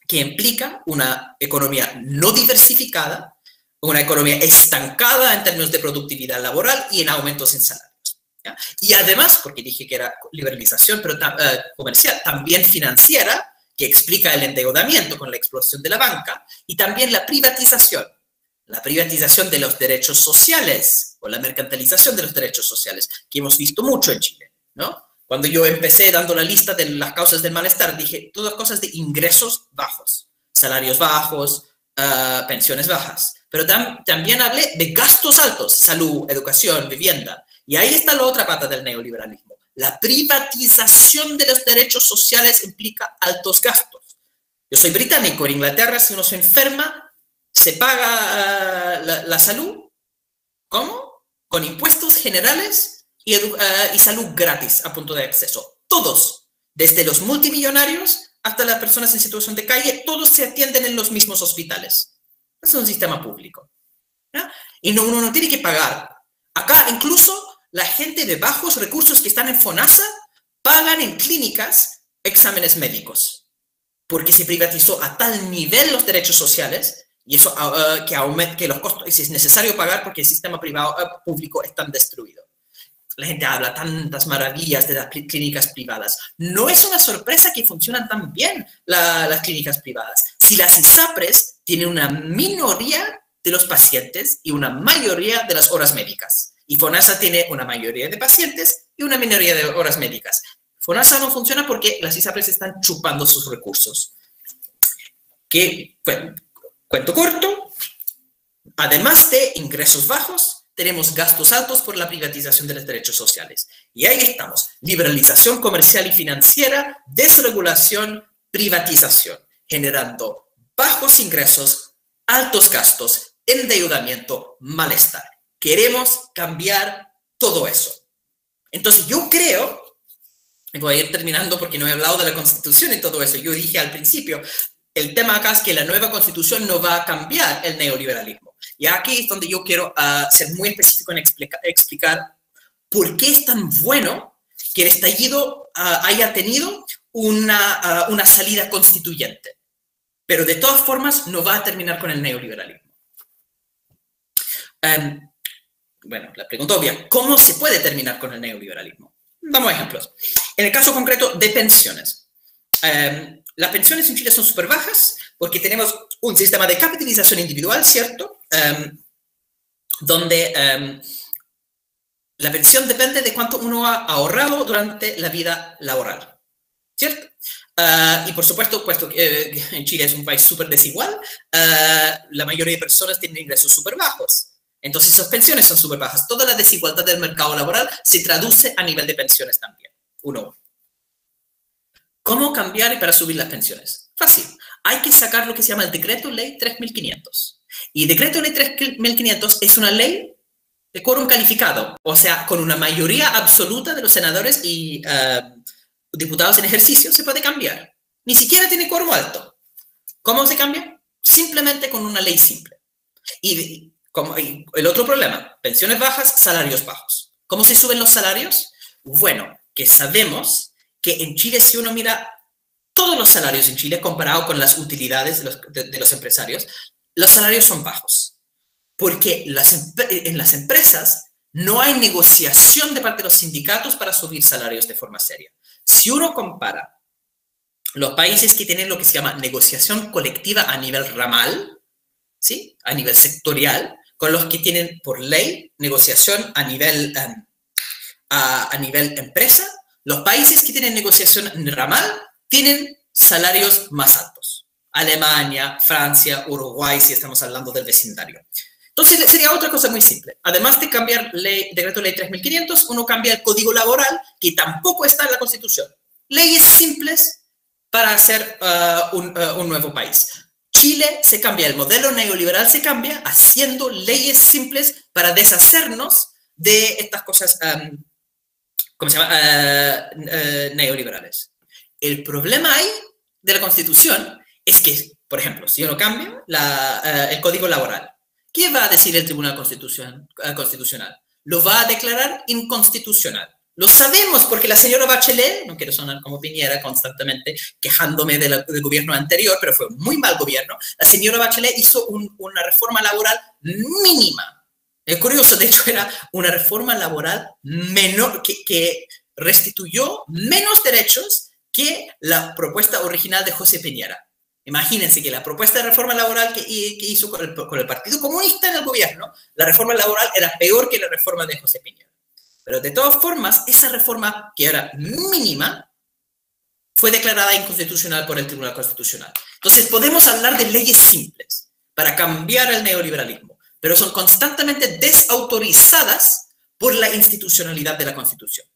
que implica una economía no diversificada, una economía estancada en términos de productividad laboral y en aumentos en salarios, ¿ya? Y además, porque dije que era liberalización pero comercial, también financiera, que explica el endeudamiento con la explosión de la banca, y también la privatización de los derechos sociales o la mercantilización de los derechos sociales, que hemos visto mucho en Chile, ¿no? Cuando yo empecé dando la lista de las causas del malestar, dije todas cosas de ingresos bajos, salarios bajos, pensiones bajas. Pero también hablé de gastos altos, salud, educación, vivienda. Y ahí está la otra pata del neoliberalismo. La privatización de los derechos sociales implica altos gastos. Yo soy británico, en Inglaterra si uno se enferma, se paga la salud. ¿Cómo? Con impuestos generales y salud gratis a punto de acceso. Todos, desde los multimillonarios hasta las personas en situación de calle, todos se atienden en los mismos hospitales. Es un sistema público, ¿ya? Y uno no tiene que pagar. Acá incluso la gente de bajos recursos que están en FONASA pagan en clínicas exámenes médicos, porque se privatizó a tal nivel los derechos sociales y eso que los costos es necesario pagar porque el sistema público es tan destruido. La gente habla tantas maravillas de las clínicas privadas. No es una sorpresa que funcionan tan bien las clínicas privadas. Si las ISAPRES tienen una minoría de los pacientes y una mayoría de las horas médicas. Y FONASA tiene una mayoría de pacientes y una minoría de horas médicas. FONASA no funciona porque las ISAPRES están chupando sus recursos. Cuento corto, además de ingresos bajos, tenemos gastos altos por la privatización de los derechos sociales. Y ahí estamos, liberalización comercial y financiera, desregulación, privatización, generando bajos ingresos, altos gastos, endeudamiento, malestar. Queremos cambiar todo eso. Entonces yo creo, voy a ir terminando porque no he hablado de la Constitución y todo eso, yo dije al principio, el tema acá es que la nueva Constitución no va a cambiar el neoliberalismo. Y aquí es donde yo quiero ser muy específico en explicar por qué es tan bueno que el estallido haya tenido una salida constituyente. Pero de todas formas no va a terminar con el neoliberalismo. Bueno, la pregunta obvia, ¿cómo se puede terminar con el neoliberalismo? Damos ejemplos. En el caso concreto de pensiones. Las pensiones en Chile son súper bajas porque tenemos un sistema de capitalización individual, ¿cierto? Donde la pensión depende de cuánto uno ha ahorrado durante la vida laboral, ¿cierto? Y por supuesto, puesto que en Chile es un país súper desigual, la mayoría de personas tienen ingresos súper bajos. Entonces, esas pensiones son súper bajas. Toda la desigualdad del mercado laboral se traduce a nivel de pensiones también. ¿Cómo cambiar para subir las pensiones? Fácil. Hay que sacar lo que se llama el Decreto Ley 3500. Y decreto ley 3.500 es una ley de quórum calificado, o sea, con una mayoría absoluta de los senadores y diputados en ejercicio se puede cambiar. Ni siquiera tiene quórum alto. ¿Cómo se cambia? Simplemente con una ley simple. Y el otro problema, pensiones bajas, salarios bajos. ¿Cómo se suben los salarios? Bueno, que sabemos que en Chile, si uno mira todos los salarios en Chile comparado con las utilidades de los empresarios, los salarios son bajos. Porque en las empresas no hay negociación de parte de los sindicatos para subir salarios de forma seria. Si uno compara los países que tienen lo que se llama negociación colectiva a nivel ramal, ¿sí? A nivel sectorial, con los que tienen por ley negociación a nivel empresa, los países que tienen negociación ramal tienen salarios más altos. Alemania, Francia, Uruguay, si estamos hablando del vecindario. Entonces, sería otra cosa muy simple. Además de cambiar decreto ley 3.500, uno cambia el código laboral, que tampoco está en la Constitución. Leyes simples para hacer un nuevo país. Chile se cambia, el modelo neoliberal se cambia haciendo leyes simples para deshacernos de estas cosas, ¿cómo se llama? Neoliberales. El problema ahí de la Constitución es que, por ejemplo, si uno cambia el código laboral, ¿qué va a decir el Tribunal Constitucional? Lo va a declarar inconstitucional. Lo sabemos porque la señora Bachelet, no quiero sonar como Piñera constantemente quejándome del gobierno anterior, pero fue un muy mal gobierno, la señora Bachelet hizo una reforma laboral mínima. Es curioso, de hecho era una reforma laboral menor, que restituyó menos derechos que la propuesta original de José Piñera. Imagínense que la propuesta de reforma laboral que hizo con el Partido Comunista en el gobierno, la reforma laboral era peor que la reforma de José Piñera. Pero de todas formas, esa reforma, que era mínima, fue declarada inconstitucional por el Tribunal Constitucional. Entonces, podemos hablar de leyes simples para cambiar el neoliberalismo, pero son constantemente desautorizadas por la institucionalidad de la Constitución.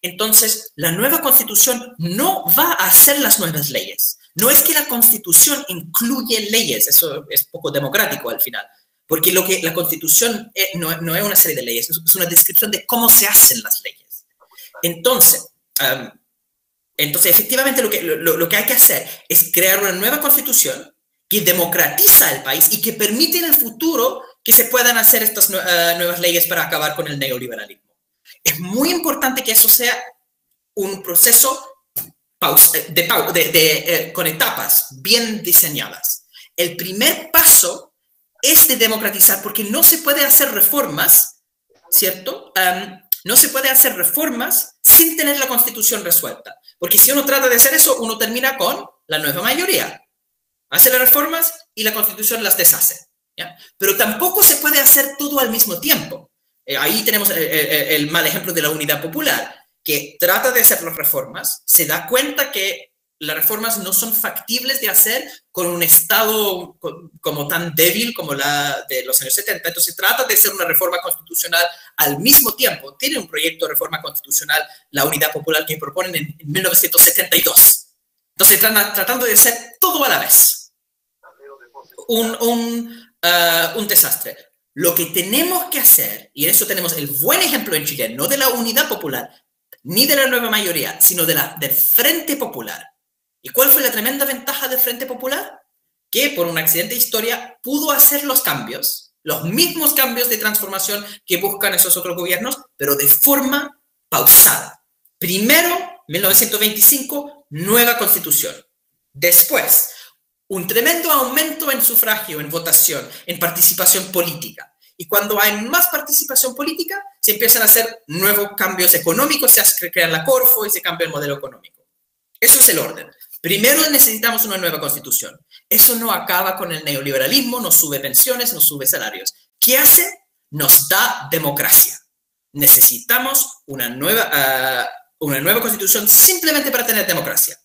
Entonces, la nueva Constitución no va a hacer las nuevas leyes. No es que la Constitución incluye leyes, eso es poco democrático al final. Porque lo que la Constitución no es una serie de leyes, es una descripción de cómo se hacen las leyes. Entonces efectivamente, lo que hay que hacer es crear una nueva Constitución que democratiza el país y que permite en el futuro que se puedan hacer estas nuevas leyes para acabar con el neoliberalismo. Es muy importante que eso sea un proceso con etapas bien diseñadas. El primer paso es de democratizar, porque no se puede hacer reformas, ¿cierto? No se puede hacer reformas sin tener la Constitución resuelta. Porque si uno trata de hacer eso, uno termina con la nueva mayoría. Hace las reformas y la Constitución las deshace, ¿ya? Pero tampoco se puede hacer todo al mismo tiempo. Ahí tenemos el mal ejemplo de la Unidad Popular, que trata de hacer las reformas, se da cuenta que las reformas no son factibles de hacer con un Estado como tan débil como la de los años 70. Entonces trata de hacer una reforma constitucional al mismo tiempo. Tiene un proyecto de reforma constitucional, la Unidad Popular, que proponen en 1972. Entonces tratando de hacer todo a la vez. Un desastre. Lo que tenemos que hacer, y en eso tenemos el buen ejemplo en Chile, no de la Unidad Popular, ni de la nueva mayoría, sino del Frente Popular. ¿Y cuál fue la tremenda ventaja del Frente Popular? Que por un accidente de historia pudo hacer los cambios, los mismos cambios de transformación que buscan esos otros gobiernos, pero de forma pausada. Primero, 1925, nueva Constitución. Después, un tremendo aumento en sufragio, en votación, en participación política. Y cuando hay más participación política, se empiezan a hacer nuevos cambios económicos, se crea la Corfo y se cambia el modelo económico. Eso es el orden. Primero necesitamos una nueva Constitución. Eso no acaba con el neoliberalismo, no sube pensiones, no sube salarios. ¿Qué hace? Nos da democracia. Necesitamos una nueva Constitución simplemente para tener democracia.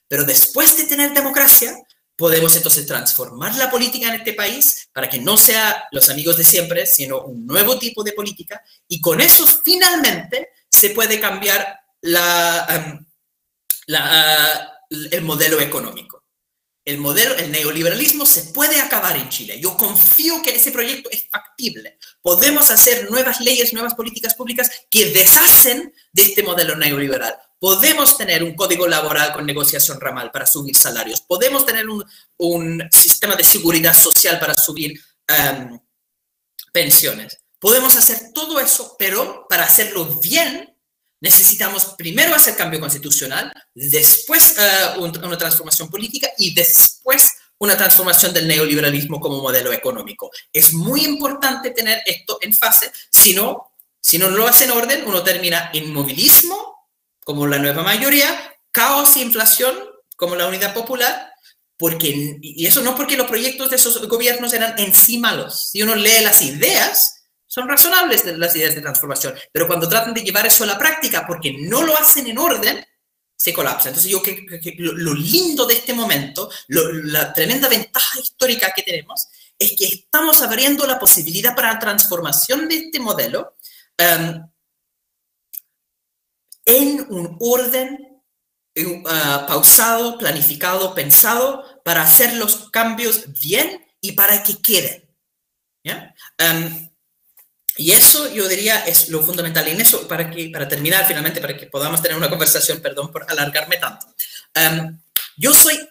Pero después de tener democracia, podemos entonces transformar la política en este país para que no sea los amigos de siempre, sino un nuevo tipo de política. Y con eso finalmente se puede cambiar el modelo económico. el neoliberalismo se puede acabar en Chile. Yo confío que ese proyecto es factible. Podemos hacer nuevas leyes, nuevas políticas públicas que deshacen de este modelo neoliberal. Podemos tener un código laboral con negociación ramal para subir salarios. Podemos tener un sistema de seguridad social para subir pensiones. Podemos hacer todo eso, pero para hacerlo bien, necesitamos primero hacer cambio constitucional, después una transformación política y después una transformación del neoliberalismo como modelo económico. Es muy importante tener esto en fase, si no lo hace en orden, uno termina inmovilismo, como la nueva mayoría, caos e inflación, como la Unidad Popular, y eso no porque los proyectos de esos gobiernos eran en sí malos. Si uno lee las ideas, son razonables las ideas de transformación, pero cuando tratan de llevar eso a la práctica porque no lo hacen en orden, se colapsa. Entonces yo creo que lo lindo de este momento, la tremenda ventaja histórica que tenemos, es que estamos abriendo la posibilidad para la transformación de este modelo en un orden pausado, planificado, pensado, para hacer los cambios bien y para que queden. ¿Ya? Y eso yo diría es lo fundamental. Y en eso, para terminar finalmente, para que podamos tener una conversación, perdón por alargarme tanto.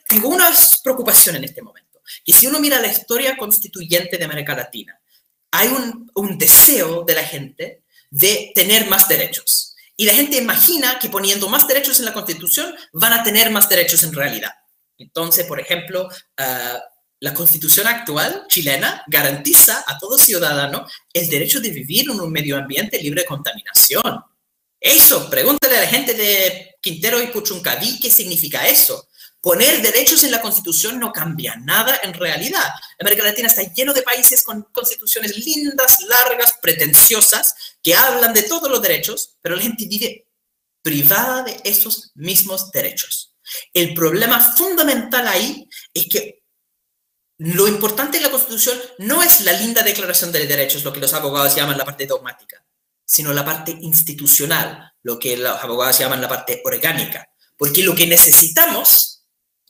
Tengo una preocupación en este momento, que si uno mira la historia constituyente de América Latina, hay un deseo de la gente de tener más derechos. Y la gente imagina que poniendo más derechos en la Constitución van a tener más derechos en realidad. Entonces, por ejemplo, la Constitución actual chilena garantiza a todo ciudadano el derecho de vivir en un medio ambiente libre de contaminación. Eso, pregúntale a la gente de Quintero y Puchuncaví qué significa eso. Poner derechos en la Constitución no cambia nada en realidad. América Latina está lleno de países con constituciones lindas, largas, pretenciosas, que hablan de todos los derechos, pero la gente vive privada de esos mismos derechos. El problema fundamental ahí es que lo importante en la Constitución no es la linda declaración de derechos, lo que los abogados llaman la parte dogmática, sino la parte institucional, lo que los abogados llaman la parte orgánica. Porque lo que necesitamos,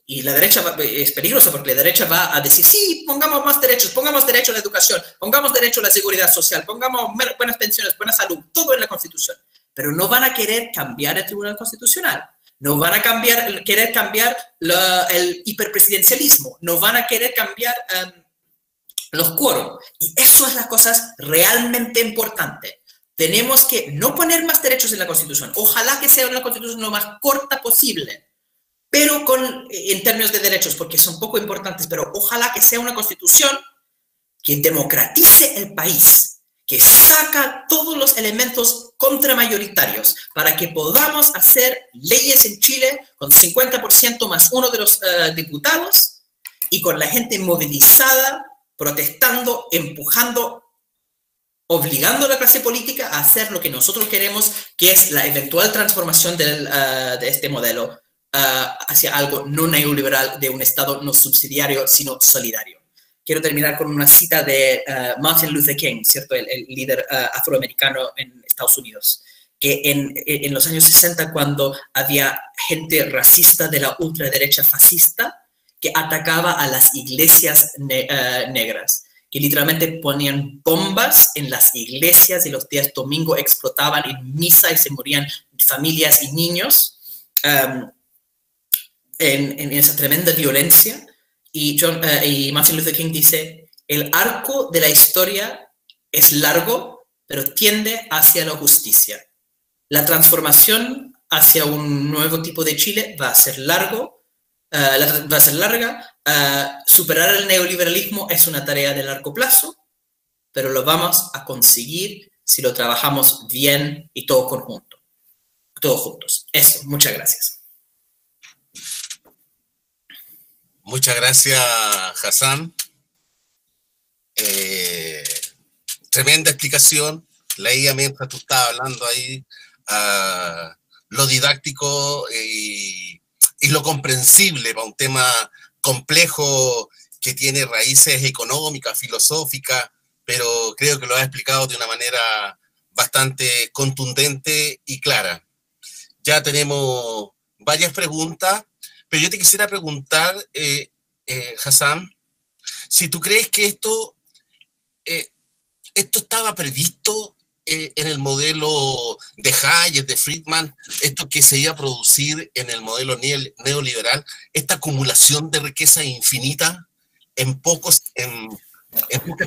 y la derecha es peligrosa porque la derecha va a decir, sí, pongamos más derechos, pongamos derecho a la educación, pongamos derecho a la seguridad social, pongamos buenas pensiones, buena salud, todo en la Constitución. Pero no van a querer cambiar el Tribunal Constitucional. No van a querer cambiar el hiperpresidencialismo, no van a querer cambiar los quórum. Y eso es las cosas realmente importantes. Tenemos que no poner más derechos en la Constitución. Ojalá que sea una Constitución lo más corta posible, pero en términos de derechos, porque son poco importantes, pero ojalá que sea una Constitución que democratice el país, que saca todos los elementos contramayoritarios para que podamos hacer leyes en Chile con 50% más uno de los diputados y con la gente movilizada, protestando, empujando, obligando a la clase política a hacer lo que nosotros queremos, que es la eventual transformación de este modelo hacia algo no neoliberal, de un Estado no subsidiario, sino solidario. Quiero terminar con una cita de Martin Luther King, ¿cierto? El líder afroamericano en Estados Unidos, que en los años 60, cuando había gente racista de la ultraderecha fascista que atacaba a las iglesias negras, que literalmente ponían bombas en las iglesias y los días domingo explotaban en misa y se morían familias y niños en esa tremenda violencia. Y Martin Luther King dice, el arco de la historia es largo, pero tiende hacia la justicia. La transformación hacia un nuevo tipo de Chile va a ser larga. Superar el neoliberalismo es una tarea de largo plazo, pero lo vamos a conseguir si lo trabajamos bien y todos juntos. Eso, muchas gracias. Muchas gracias, Hassan. Tremenda explicación. Leía mientras tú estabas hablando ahí lo didáctico y lo comprensible para un tema complejo que tiene raíces económicas, filosóficas, pero creo que lo has explicado de una manera bastante contundente y clara. Ya tenemos varias preguntas. Pero yo te quisiera preguntar, Hassan, si tú crees que esto estaba previsto en el modelo de Hayek, de Friedman, esto que se iba a producir en el modelo neoliberal, esta acumulación de riqueza infinita en pocas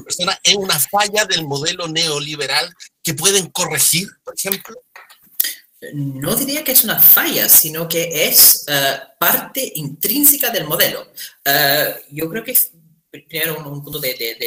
personas, es una falla del modelo neoliberal que pueden corregir, por ejemplo. No diría que es una falla, sino que es parte intrínseca del modelo. Yo creo que es primero un punto de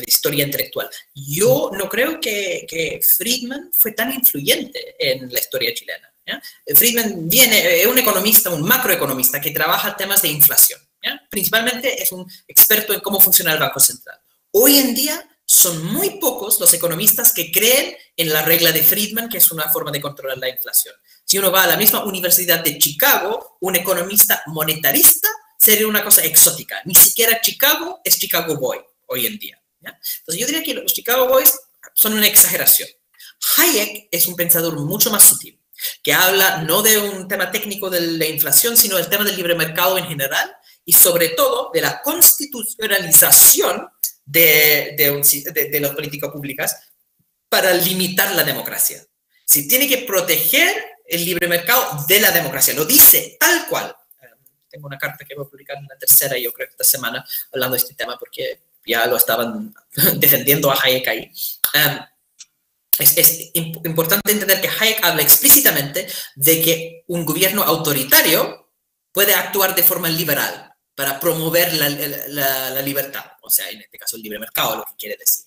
historia intelectual. Yo no creo que Friedman fue tan influyente en la historia chilena, ¿ya? Friedman es un economista, un macroeconomista que trabaja temas de inflación, ¿ya? Principalmente es un experto en cómo funciona el Banco Central. Hoy en día son muy pocos los economistas que creen en la regla de Friedman, que es una forma de controlar la inflación. Si uno va a la misma Universidad de Chicago, un economista monetarista sería una cosa exótica. Ni siquiera Chicago es Chicago Boy hoy en día, ¿ya? Entonces yo diría que los Chicago Boys son una exageración. Hayek es un pensador mucho más sutil, que habla no de un tema técnico de la inflación, sino del tema del libre mercado en general y sobre todo de la constitucionalización de las políticas públicas para limitar la democracia. Si tiene que proteger el libre mercado de la democracia, lo dice tal cual. Tengo una carta que voy a publicar en la tercera, yo creo que esta semana, hablando de este tema, porque ya lo estaban defendiendo a Hayek ahí. Es importante entender que Hayek habla explícitamente de que un gobierno autoritario puede actuar de forma liberal para promover la libertad, o sea, en este caso el libre mercado, lo que quiere decir.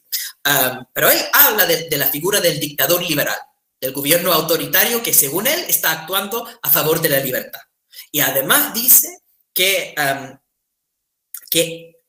Pero él habla de la figura del dictador liberal, del gobierno autoritario que según él está actuando a favor de la libertad. Y además dice que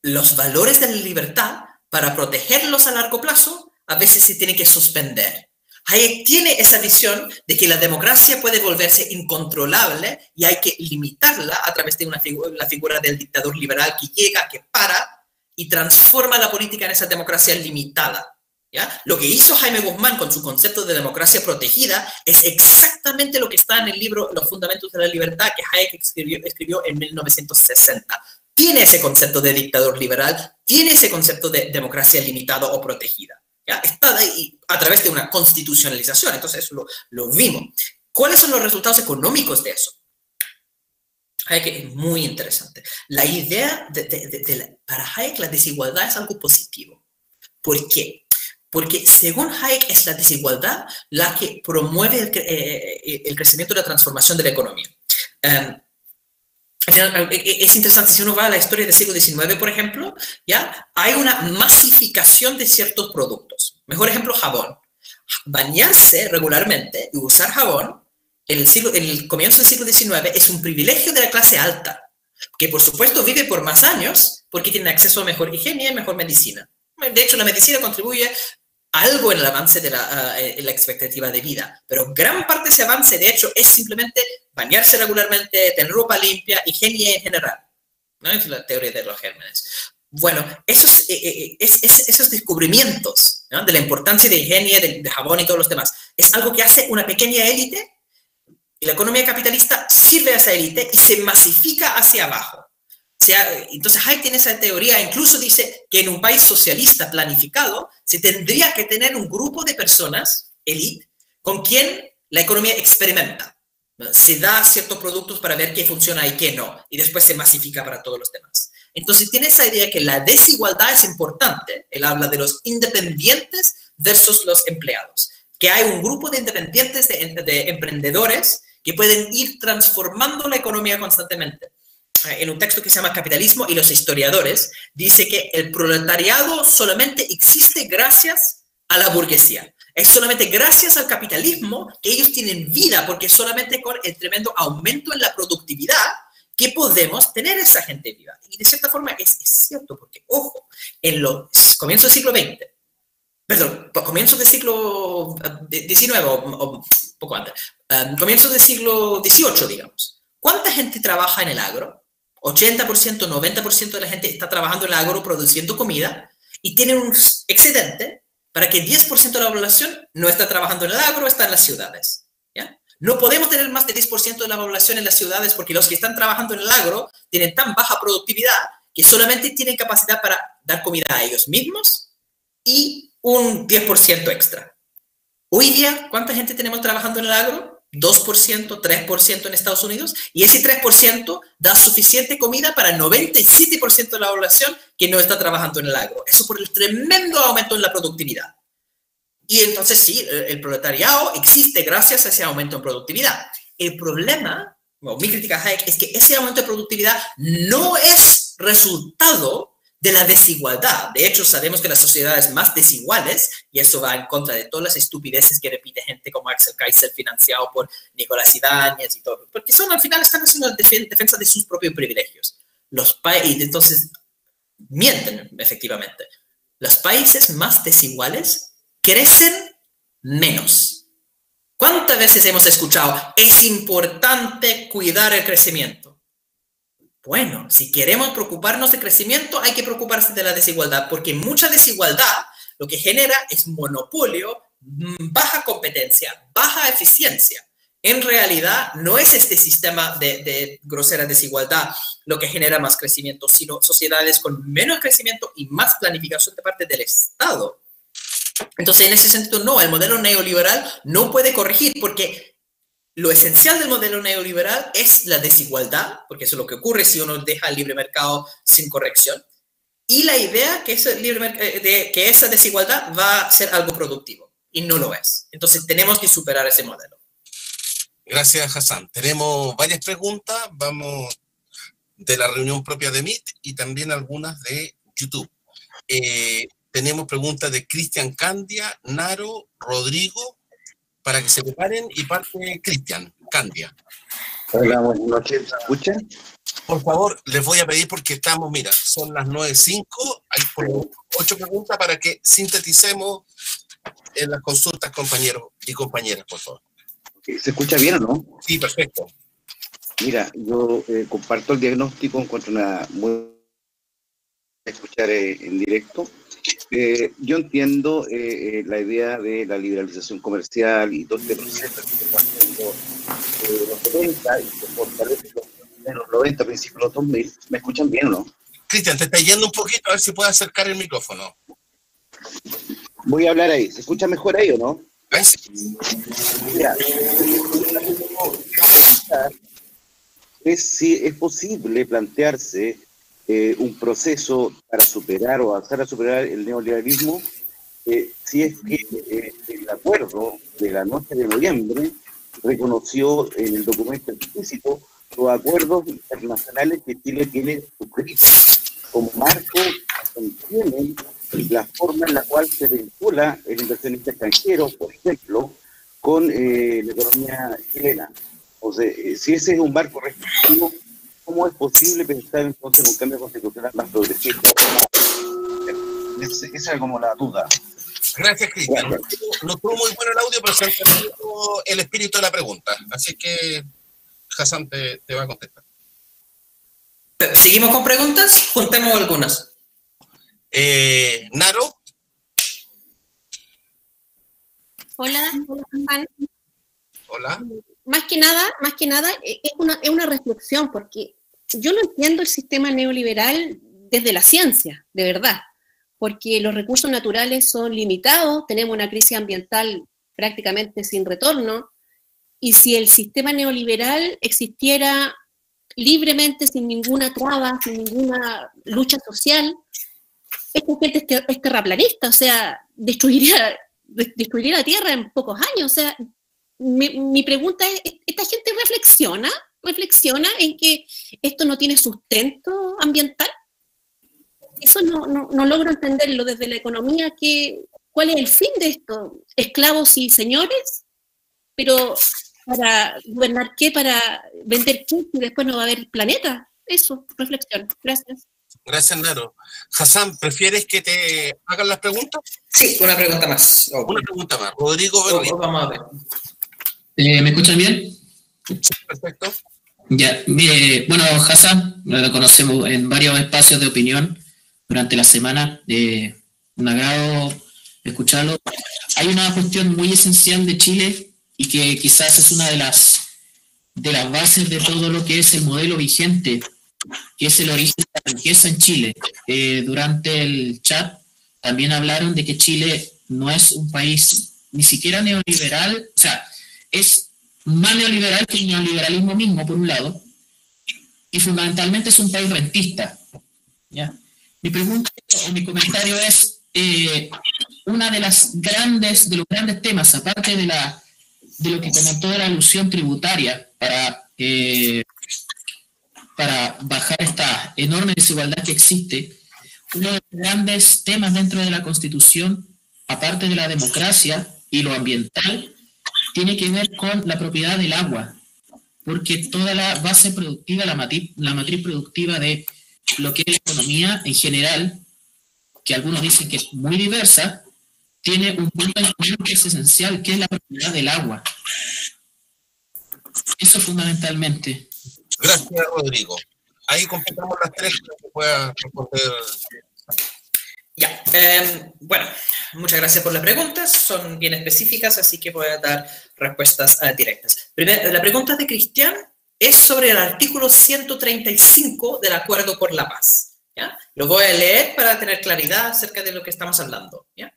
los valores de la libertad, para protegerlos a largo plazo, a veces se tienen que suspender. Hayek tiene esa visión de que la democracia puede volverse incontrolable y hay que limitarla a través de la figura del dictador liberal que llega, que para y transforma la política en esa democracia limitada, ¿ya? Lo que hizo Jaime Guzmán con su concepto de democracia protegida es exactamente lo que está en el libro Los Fundamentos de la Libertad que Hayek escribió en 1960. Tiene ese concepto de dictador liberal, tiene ese concepto de democracia limitada o protegida. ¿Ya? Está ahí a través de una constitucionalización, entonces eso lo vimos. ¿Cuáles son los resultados económicos de eso? Hayek es muy interesante. La idea para Hayek la desigualdad es algo positivo. ¿Por qué? Porque según Hayek es la desigualdad la que promueve el crecimiento y la transformación de la economía. Es interesante, si uno va a la historia del siglo XIX, por ejemplo, ¿ya? Hay una masificación de ciertos productos. Mejor ejemplo, jabón. Bañarse regularmente y usar jabón en el comienzo del siglo XIX es un privilegio de la clase alta, que por supuesto vive por más años porque tiene acceso a mejor higiene y mejor medicina. De hecho, la medicina contribuye algo en el avance de en la expectativa de vida, pero gran parte de ese avance, de hecho, es simplemente bañarse regularmente, tener ropa limpia, higiene en general. ¿No? Es la teoría de los gérmenes. Bueno, esos descubrimientos, ¿no? De la importancia de higiene, de jabón y todos los demás, es algo que hace una pequeña élite y la economía capitalista sirve a esa élite y se masifica hacia abajo. O sea, entonces Hayek tiene esa teoría, incluso dice que en un país socialista planificado se tendría que tener un grupo de personas, élite, con quien la economía experimenta. Se da ciertos productos para ver qué funciona y qué no, y después se masifica para todos los demás. Entonces tiene esa idea que la desigualdad es importante. Él habla de los independientes versus los empleados, que hay un grupo de independientes, de emprendedores, que pueden ir transformando la economía constantemente. En un texto que se llama Capitalismo y los historiadores, dice que el proletariado solamente existe gracias a la burguesía. Es solamente gracias al capitalismo que ellos tienen vida, porque solamente con el tremendo aumento en la productividad que podemos tener esa gente viva. Y de cierta forma es cierto, porque, ojo, en los comienzos del siglo XX, perdón, comienzos del siglo XIX o poco antes, comienzos del siglo XVIII, digamos. ¿Cuánta gente trabaja en el agro? 80%, 90% de la gente está trabajando en el agro produciendo comida y tienen un excedente para que 10% de la población no está trabajando en el agro, está en las ciudades. ¿Ya? No podemos tener más de 10% de la población en las ciudades porque los que están trabajando en el agro tienen tan baja productividad que solamente tienen capacidad para dar comida a ellos mismos y un 10% extra. Hoy día, ¿cuánta gente tenemos trabajando en el agro? 2%, 3% en Estados Unidos, y ese 3% da suficiente comida para el 97% de la población que no está trabajando en el agro. Eso por el tremendo aumento en la productividad. Y entonces sí, el proletariado existe gracias a ese aumento en productividad. El problema, o mi crítica a Hayek, es que ese aumento de productividad no es resultado de la desigualdad. De hecho, sabemos que las sociedades más desiguales, y eso va en contra de todas las estupideces que repite gente como Axel Kaiser, financiado por Nicolás Ibáñez y todo, porque al final están haciendo defensa de sus propios privilegios. Y entonces mienten, efectivamente. Los países más desiguales crecen menos. ¿Cuántas veces hemos escuchado, es importante cuidar el crecimiento? Bueno, si queremos preocuparnos de crecimiento, hay que preocuparse de la desigualdad, porque mucha desigualdad lo que genera es monopolio, baja competencia, baja eficiencia. En realidad, no es este sistema de grosera desigualdad lo que genera más crecimiento, sino sociedades con menos crecimiento y más planificación de parte del Estado. Entonces, en ese sentido, no, el modelo neoliberal no puede corregir, porque lo esencial del modelo neoliberal es la desigualdad, porque eso es lo que ocurre si uno deja el libre mercado sin corrección, y la idea que esa desigualdad va a ser algo productivo, y no lo es. Entonces tenemos que superar ese modelo. Gracias, Hassan. Tenemos varias preguntas, vamos de la reunión propia de Meet y también algunas de YouTube. Tenemos preguntas de Cristian Candia, Naro, Rodrigo, para que se preparen, y parte Cristian Candia. Hola, buenas noches, ¿se escuchan? Por favor, les voy a pedir, porque estamos, mira, son las 9:05, hay por 8 preguntas para que sinteticemos en las consultas, compañeros y compañeras, por favor. ¿Se escucha bien o no? Sí, perfecto. Mira, yo comparto el diagnóstico, encuentro una muy escuchar en directo. Yo entiendo la idea de la liberalización comercial y todo este proceso que se está haciendo los 70 y se fortalece los 90, principios de los 2000. ¿Me escuchan bien o no? Cristian, te está yendo un poquito, a ver si puedes acercar el micrófono. Voy a hablar ahí. ¿Se escucha mejor ahí o no? Ahí sí. Mira, si es posible plantearse un proceso para superar o avanzar a superar el neoliberalismo, si es que el acuerdo de la noche de noviembre reconoció en el documento explícito los acuerdos internacionales que Chile tiene suscritos como marco que contienen la forma en la cual se vincula el inversionista extranjero, por ejemplo, con la economía chilena. O sea, si ese es un marco restrictivo, ¿cómo es posible pensar entonces en un cambio constitucional más progresista? Esa es como la duda. Gracias, Cristian. No estuvo muy bueno el audio, pero se entendió el espíritu de la pregunta. Así que Hassan te va a contestar. ¿Seguimos con preguntas? Juntemos algunas. Naro. Hola, Juan. Hola. Más que nada, es una reflexión, porque yo no entiendo el sistema neoliberal desde la ciencia, de verdad, porque los recursos naturales son limitados, tenemos una crisis ambiental prácticamente sin retorno, y si el sistema neoliberal existiera libremente, sin ninguna traba, sin ninguna lucha social, esta gente es terraplanista, o sea, destruiría la Tierra en pocos años. O sea, mi pregunta es, ¿esta gente reflexiona en que esto no tiene sustento ambiental? Eso no logro entenderlo desde la economía. ¿Cuál es el fin de esto? ¿Esclavos y señores? Pero ¿para gobernar qué? ¿Para vender qué? Y después no va a haber planeta. Eso, reflexión. Gracias. Gracias, Naro. Hassan, ¿prefieres que te hagan las preguntas? Sí, una pregunta más. Una pregunta más. Rodrigo Berlín. Vamos a ver. ¿Me escuchan bien? Sí, perfecto. Ya, mire, bueno, Hassan, lo conocemos en varios espacios de opinión durante la semana. Un agrado escucharlo. Hay una cuestión muy esencial de Chile y que quizás es una de las bases de todo lo que es el modelo vigente, que es el origen de la empieza en Chile. Durante el chat también hablaron de que Chile no es un país ni siquiera neoliberal, o sea, es más neoliberal que el neoliberalismo mismo, por un lado, y fundamentalmente es un país rentista, ¿ya? Mi pregunta o mi comentario es, una de los grandes temas, aparte de lo que comentó de la alusión tributaria para bajar esta enorme desigualdad que existe, uno de los grandes temas dentro de la Constitución, aparte de la democracia y lo ambiental, tiene que ver con la propiedad del agua, porque toda la base productiva, la matriz productiva de lo que es la economía en general, que algunos dicen que es muy diversa, tiene un punto en común que es esencial, que es la propiedad del agua. Eso fundamentalmente. Gracias, Rodrigo. Ahí completamos las tres que pueda responder. Ya, bueno, muchas gracias por las preguntas, son bien específicas, así que voy a dar respuestas directas. Primero, la pregunta de Cristian es sobre el artículo 135 del Acuerdo por la Paz, ¿ya? Lo voy a leer para tener claridad acerca de lo que estamos hablando, ¿ya?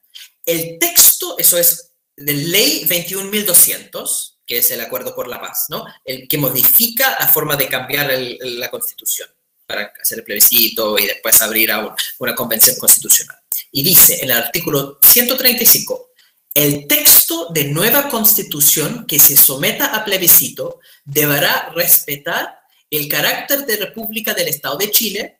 El texto, eso es de Ley 21.200, que es el Acuerdo por la Paz, ¿no? El que modifica la forma de cambiar la Constitución para hacer el plebiscito y después abrir a una convención constitucional. Y dice en el artículo 135, el texto de nueva Constitución que se someta a plebiscito deberá respetar el carácter de República del Estado de Chile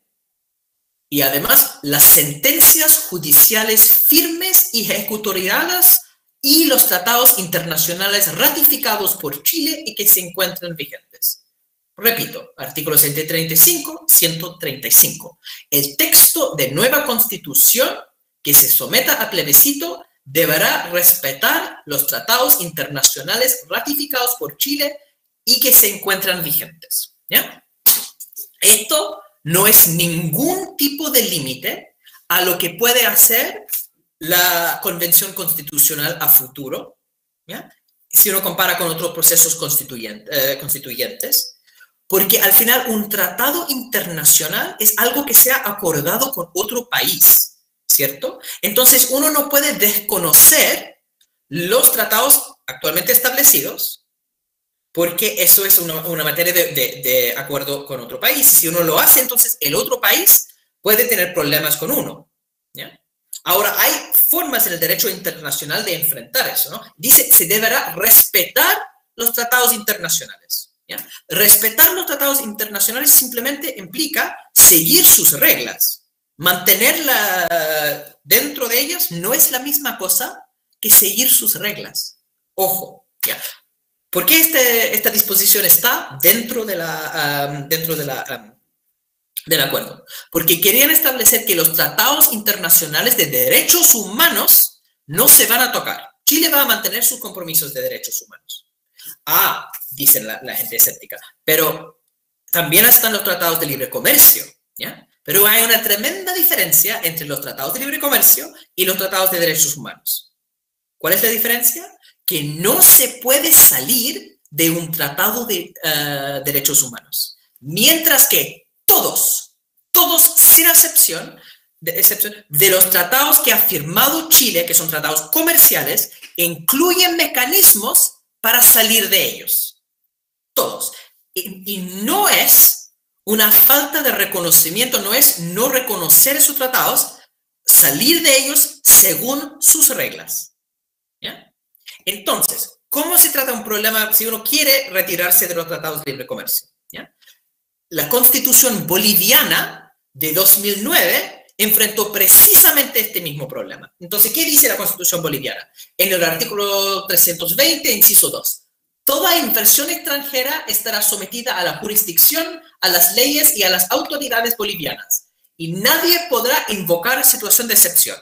y además las sentencias judiciales firmes y ejecutoriadas y los tratados internacionales ratificados por Chile y que se encuentran vigentes. Repito, artículo 135, 135. El texto de nueva Constitución que se someta a plebiscito deberá respetar los tratados internacionales ratificados por Chile y que se encuentran vigentes, ¿ya? Esto no es ningún tipo de límite a lo que puede hacer la Convención Constitucional a futuro, ¿ya? Si uno compara con otros procesos constituyentes, porque al final un tratado internacional es algo que se ha acordado con otro país, ¿cierto? Entonces uno no puede desconocer los tratados actualmente establecidos, porque eso es una materia de acuerdo con otro país. Si uno lo hace, entonces el otro país puede tener problemas con uno, ¿ya? Ahora, hay formas en el derecho internacional de enfrentar eso, ¿no? Dice, se deberá respetar los tratados internacionales, ¿ya? Respetar los tratados internacionales simplemente implica seguir sus reglas. Mantenerla dentro de ellas no es la misma cosa que seguir sus reglas. Ojo, ¿ya? ¿Por qué esta disposición está dentro del acuerdo? Porque querían establecer que los tratados internacionales de derechos humanos no se van a tocar. Chile va a mantener sus compromisos de derechos humanos. Ah, dicen la gente escéptica, pero también están los tratados de libre comercio, ¿ya? Pero hay una tremenda diferencia entre los tratados de libre comercio y los tratados de derechos humanos. ¿Cuál es la diferencia? Que no se puede salir de un tratado de derechos humanos. Mientras que todos, sin excepción, de los tratados que ha firmado Chile, que son tratados comerciales, incluyen mecanismos para salir de ellos. Todos. Y no es una falta de reconocimiento, no es no reconocer esos tratados, salir de ellos según sus reglas, ¿ya? Entonces, ¿cómo se trata un problema si uno quiere retirarse de los tratados de libre comercio? ¿Ya? La Constitución boliviana de 2009 enfrentó precisamente este mismo problema. Entonces, ¿qué dice la Constitución boliviana? En el artículo 320, inciso 2. Toda inversión extranjera estará sometida a la jurisdicción, a las leyes y a las autoridades bolivianas. Y nadie podrá invocar situación de excepción.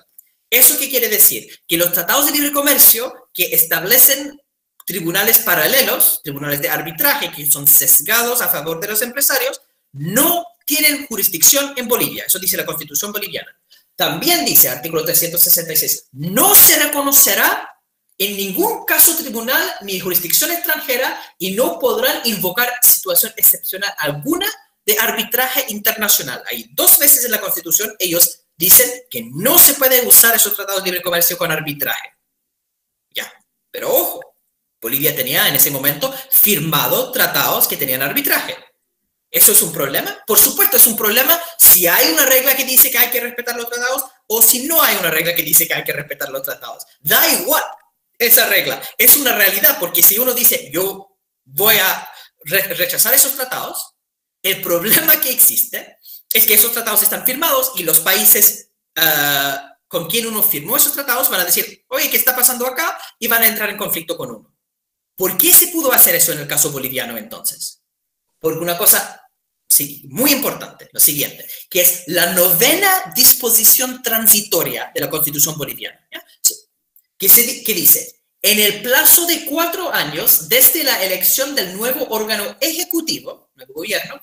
¿Eso qué quiere decir? Que los tratados de libre comercio que establecen tribunales paralelos, tribunales de arbitraje que son sesgados a favor de los empresarios, no tienen jurisdicción en Bolivia. Eso dice la Constitución boliviana. También dice, artículo 366, no se reconocerá en ningún caso tribunal ni jurisdicción extranjera y no podrán invocar situación excepcional alguna de arbitraje internacional. Hay 2 veces en la Constitución, ellos dicen que no se puede usar esos tratados de libre comercio con arbitraje. Ya, pero ojo, Bolivia tenía en ese momento firmado tratados que tenían arbitraje. ¿Eso es un problema? Por supuesto, es un problema si hay una regla que dice que hay que respetar los tratados o si no hay una regla que dice que hay que respetar los tratados. Da igual esa regla. Es una realidad, porque si uno dice, yo voy a rechazar esos tratados, el problema que existe es que esos tratados están firmados y los países con quien uno firmó esos tratados van a decir, oye, ¿qué está pasando acá? Y van a entrar en conflicto con uno. ¿Por qué se pudo hacer eso en el caso boliviano entonces? Porque una cosa sí, muy importante, lo siguiente, que es la 9ª disposición transitoria de la Constitución boliviana, ¿ya? Sí. Que dice, en el plazo de 4 años desde la elección del nuevo órgano ejecutivo, nuevo gobierno,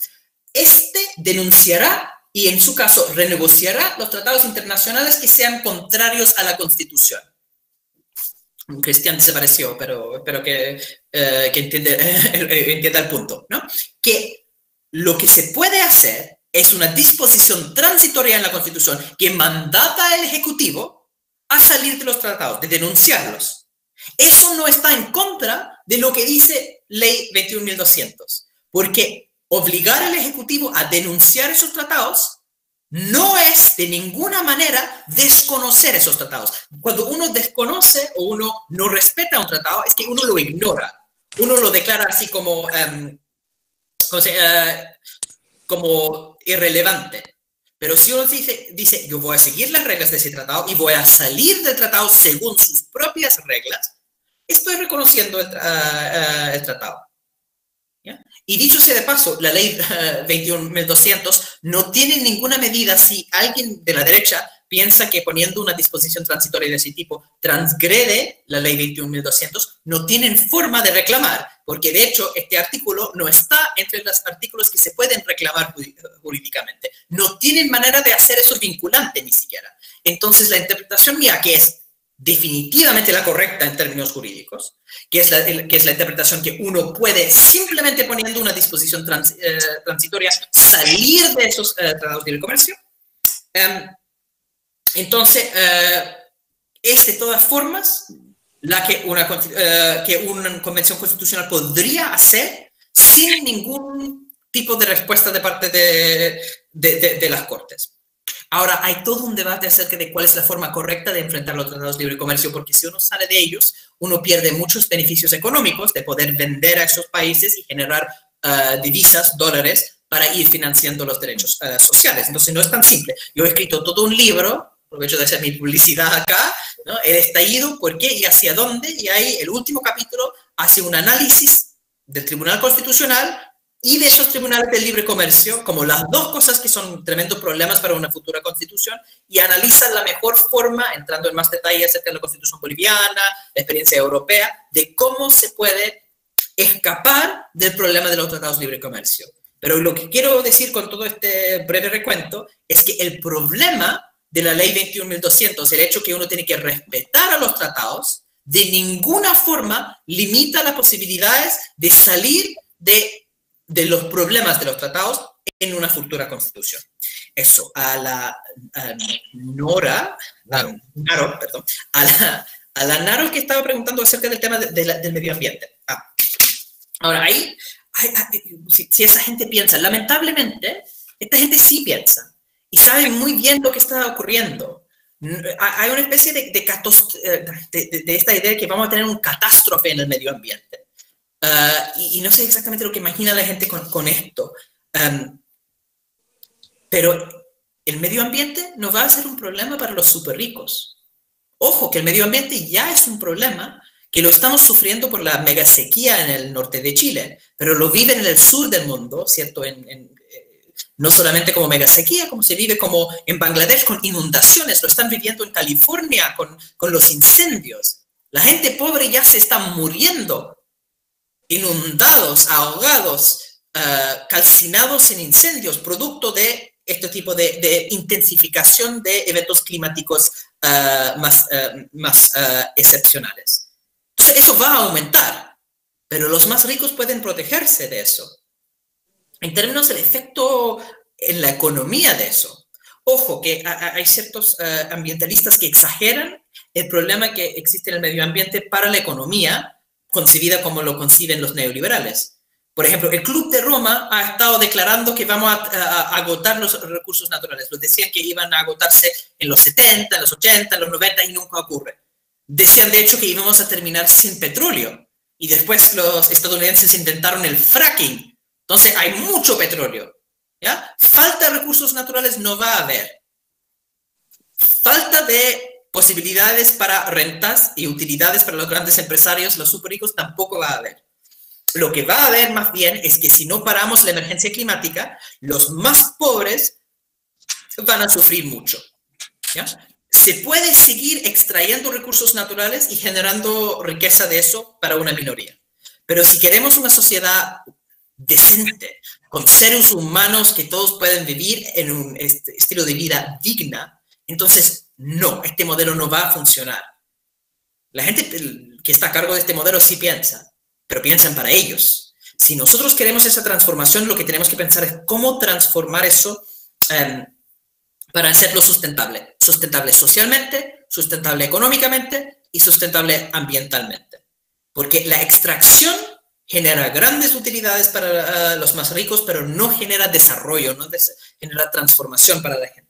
este denunciará y en su caso renegociará los tratados internacionales que sean contrarios a la Constitución. Cristian desapareció, pero espero que entienda el punto, ¿no? Que lo que se puede hacer es una disposición transitoria en la Constitución que mandata al Ejecutivo a salir de los tratados, de denunciarlos. Eso no está en contra de lo que dice Ley 21.200, porque obligar al Ejecutivo a denunciar esos tratados no es de ninguna manera desconocer esos tratados. Cuando uno desconoce o uno no respeta un tratado, es que uno lo ignora. Uno lo declara así como irrelevante. Pero si uno dice, yo voy a seguir las reglas de ese tratado y voy a salir del tratado según sus propias reglas, estoy reconociendo el tratado. ¿Ya? Y dicho sea de paso, la ley 21.200 no tiene ninguna medida si alguien de la derecha piensa que poniendo una disposición transitoria de ese tipo transgrede la ley 21.200, no tienen forma de reclamar, porque de hecho este artículo no está entre los artículos que se pueden reclamar jurídicamente. No tienen manera de hacer eso vinculante ni siquiera. Entonces la interpretación mía, que es definitivamente la correcta en términos jurídicos, que es la interpretación que uno puede, simplemente poniendo una disposición transitoria, salir de esos tratados de libre comercio. Entonces, es de todas formas la que una convención constitucional podría hacer sin ningún tipo de respuesta de parte de las Cortes. Ahora, hay todo un debate acerca de cuál es la forma correcta de enfrentar los tratados de libre comercio, porque si uno sale de ellos, uno pierde muchos beneficios económicos de poder vender a esos países y generar divisas, dólares, para ir financiando los derechos sociales. Entonces, no es tan simple. Yo he escrito todo un libro, aprovecho de hacer mi publicidad acá, ¿no? El estallido, por qué y hacia dónde, y ahí el último capítulo hace un análisis del Tribunal Constitucional y de esos tribunales del libre comercio, como las dos cosas que son tremendos problemas para una futura constitución, y analizan la mejor forma, entrando en más detalle acerca de la constitución boliviana, la experiencia europea, de cómo se puede escapar del problema de los tratados de libre comercio. Pero lo que quiero decir con todo este breve recuento es que el problema de la ley 21.200, el hecho que uno tiene que respetar a los tratados, de ninguna forma limita las posibilidades de salir de los problemas de los tratados en una futura constitución. Eso, a la Naro que estaba preguntando acerca del tema del medio ambiente. Ahora, ahí, si esa gente piensa, lamentablemente, esta gente sí piensa y sabe muy bien lo que está ocurriendo. Hay una especie de esta idea de que vamos a tener un catástrofe en el medio ambiente. Y no sé exactamente lo que imagina la gente con esto, pero el medio ambiente no va a ser un problema para los súper ricos. Ojo, que el medio ambiente ya es un problema que lo estamos sufriendo por la mega sequía en el norte de Chile, pero lo viven en el sur del mundo, ¿cierto? No solamente como mega sequía, como se vive como en Bangladesh con inundaciones, lo están viviendo en California con los incendios. La gente pobre ya se está muriendo, inundados, ahogados, calcinados en incendios, producto de este tipo de intensificación de eventos climáticos más excepcionales. Entonces, eso va a aumentar, pero los más ricos pueden protegerse de eso. En términos del efecto en la economía de eso, ojo, que hay ciertos ambientalistas que exageran el problema que existe en el medio ambiente para la economía, concebida como lo conciben los neoliberales. Por ejemplo, el Club de Roma ha estado declarando que vamos a agotar los recursos naturales. Los decían que iban a agotarse en los 70, en los 80, en los 90 y nunca ocurre. Decían, de hecho, que íbamos a terminar sin petróleo. Y después los estadounidenses intentaron el fracking. Entonces hay mucho petróleo. ¿Ya? Falta de recursos naturales no va a haber. Falta de posibilidades para rentas y utilidades para los grandes empresarios, los súper ricos, tampoco va a haber. Lo que va a haber más bien es que si no paramos la emergencia climática, los más pobres van a sufrir mucho. ¿Ya? Se puede seguir extrayendo recursos naturales y generando riqueza de eso para una minoría. Pero si queremos una sociedad decente, con seres humanos que todos pueden vivir en un estilo de vida digna, entonces no, este modelo no va a funcionar. La gente que está a cargo de este modelo sí piensa, pero piensan para ellos. Si nosotros queremos esa transformación, lo que tenemos que pensar es cómo transformar eso para hacerlo sustentable. Sustentable socialmente, sustentable económicamente y sustentable ambientalmente. Porque la extracción genera grandes utilidades para los más ricos, pero no genera desarrollo, no genera transformación para la gente.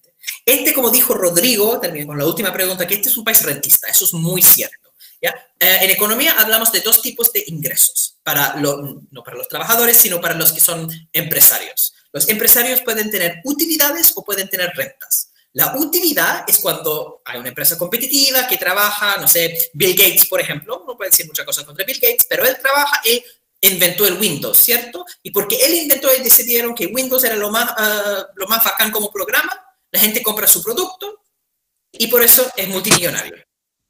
Como dijo Rodrigo, termino con la última pregunta, que este es un país rentista, eso es muy cierto. ¿Ya? En economía hablamos de dos tipos de ingresos, no para los trabajadores, sino para los que son empresarios. Los empresarios pueden tener utilidades o pueden tener rentas. La utilidad es cuando hay una empresa competitiva que trabaja, no sé, Bill Gates, por ejemplo, no puede decir muchas cosas contra Bill Gates, pero él trabaja, él inventó el Windows, ¿cierto? Y porque él inventó y decidieron que Windows era lo más bacán como programa, la gente compra su producto y por eso es multimillonario.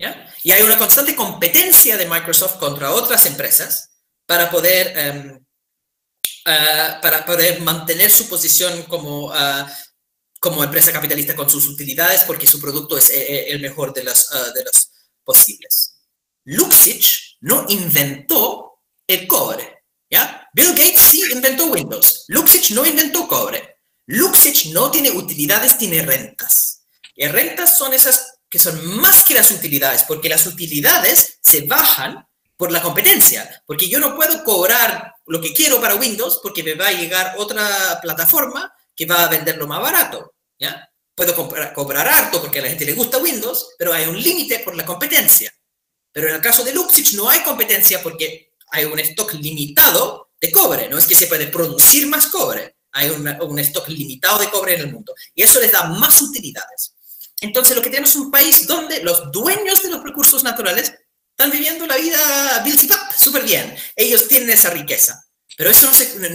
¿Ya? Y hay una constante competencia de Microsoft contra otras empresas para poder mantener su posición como empresa capitalista con sus utilidades, porque su producto es el mejor de los posibles. Luxich no inventó el cobre. ¿Ya? Bill Gates sí inventó Windows. Luxich no inventó cobre. Luxich no tiene utilidades, tiene rentas. Y rentas son esas que son más que las utilidades, porque las utilidades se bajan por la competencia, porque yo no puedo cobrar lo que quiero para Windows porque me va a llegar otra plataforma que va a venderlo más barato. ¿Ya? Puedo cobrar harto porque a la gente le gusta Windows, pero hay un límite por la competencia. Pero en el caso de Luxich no hay competencia porque hay un stock limitado de cobre, no es que se puede producir más cobre. Hay un stock limitado de cobre en el mundo. Y eso les da más utilidades. Entonces, lo que tenemos es un país donde los dueños de los recursos naturales están viviendo la vida biltipap, súper bien. Ellos tienen esa riqueza. Pero eso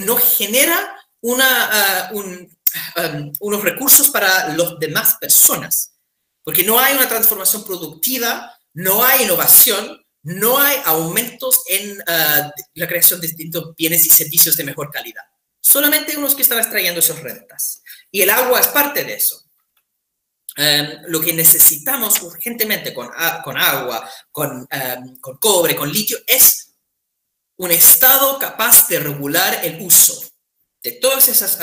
no genera unos recursos para las demás personas. Porque no hay una transformación productiva, no hay innovación, no hay aumentos en la creación de distintos bienes y servicios de mejor calidad. Solamente unos que están extrayendo esas rentas. Y el agua es parte de eso. Lo que necesitamos urgentemente con agua, con cobre, con litio, es un Estado capaz de regular el uso de todos esos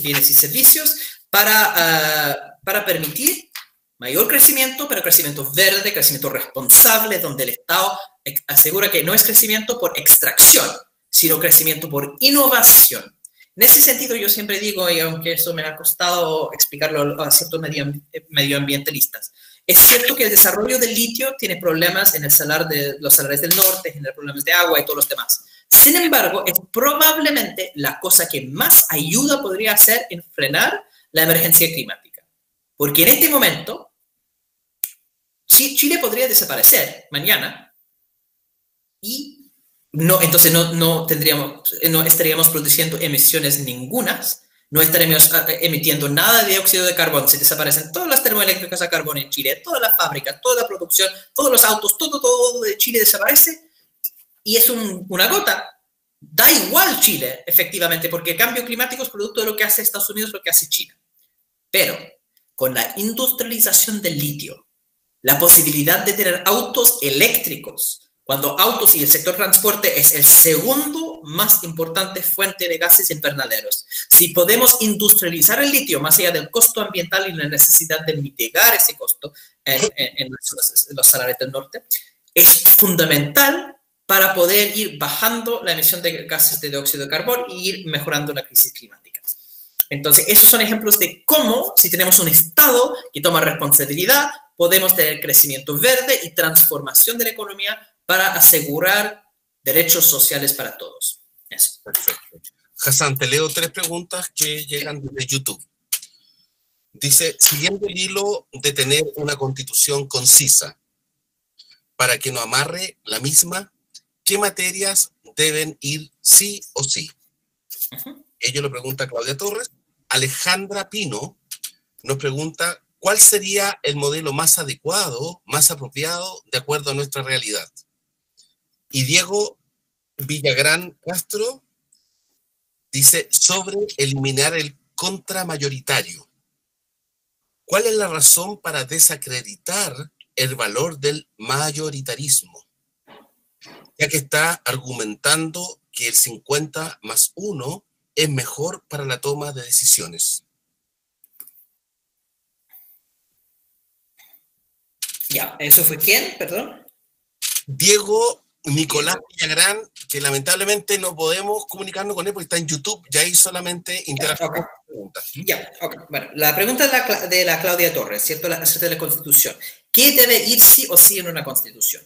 bienes y servicios para permitir mayor crecimiento, pero crecimiento verde, crecimiento responsable, donde el Estado asegura que no es crecimiento por extracción, sino crecimiento por innovación. En ese sentido, yo siempre digo, y aunque eso me ha costado explicarlo a ciertos medioambientalistas, es cierto que el desarrollo del litio tiene problemas en los salares del norte, genera problemas de agua y todos los demás. Sin embargo, es probablemente la cosa que más ayuda podría hacer en frenar la emergencia climática. Porque en este momento, Chile podría desaparecer mañana y entonces no estaríamos produciendo emisiones ningunas, no estaríamos emitiendo nada de dióxido de carbono, se desaparecen todas las termoeléctricas a carbón en Chile, todas las fábricas, toda la producción, todos los autos, todo de Chile desaparece y es una gota. Da igual Chile, efectivamente, porque el cambio climático es producto de lo que hace Estados Unidos, lo que hace China. Pero con la industrialización del litio, la posibilidad de tener autos eléctricos, cuando autos y el sector transporte es el segundo más importante fuente de gases invernaderos. Si podemos industrializar el litio más allá del costo ambiental y la necesidad de mitigar ese costo en los salares del norte, es fundamental para poder ir bajando la emisión de gases de dióxido de carbono y ir mejorando la crisis climática. Entonces, esos son ejemplos de cómo, si tenemos un Estado que toma responsabilidad, podemos tener crecimiento verde y transformación de la economía para asegurar derechos sociales para todos. Eso. Perfecto. Hassan, te leo 3 preguntas que llegan desde YouTube. Dice, siguiendo el hilo de tener una constitución concisa, para que no amarre la misma, ¿qué materias deben ir sí o sí? Ello lo pregunta Claudia Torres. Alejandra Pino nos pregunta, ¿cuál sería el modelo más adecuado, más apropiado, de acuerdo a nuestra realidad? Y Diego Villagrán Castro dice, sobre eliminar el contramayoritario. ¿Cuál es la razón para desacreditar el valor del mayoritarismo? Ya que está argumentando que el 50+1 es mejor para la toma de decisiones. Ya, ¿eso fue quién? Perdón. Diego Nicolás Villagrán, que lamentablemente no podemos comunicarnos con él porque está en YouTube, y ahí solamente interactúa con preguntas. Ya, ok. Bueno, la pregunta de la Claudia Torres, ¿cierto? Acerca de la Constitución. ¿Qué debe ir sí o sí en una Constitución?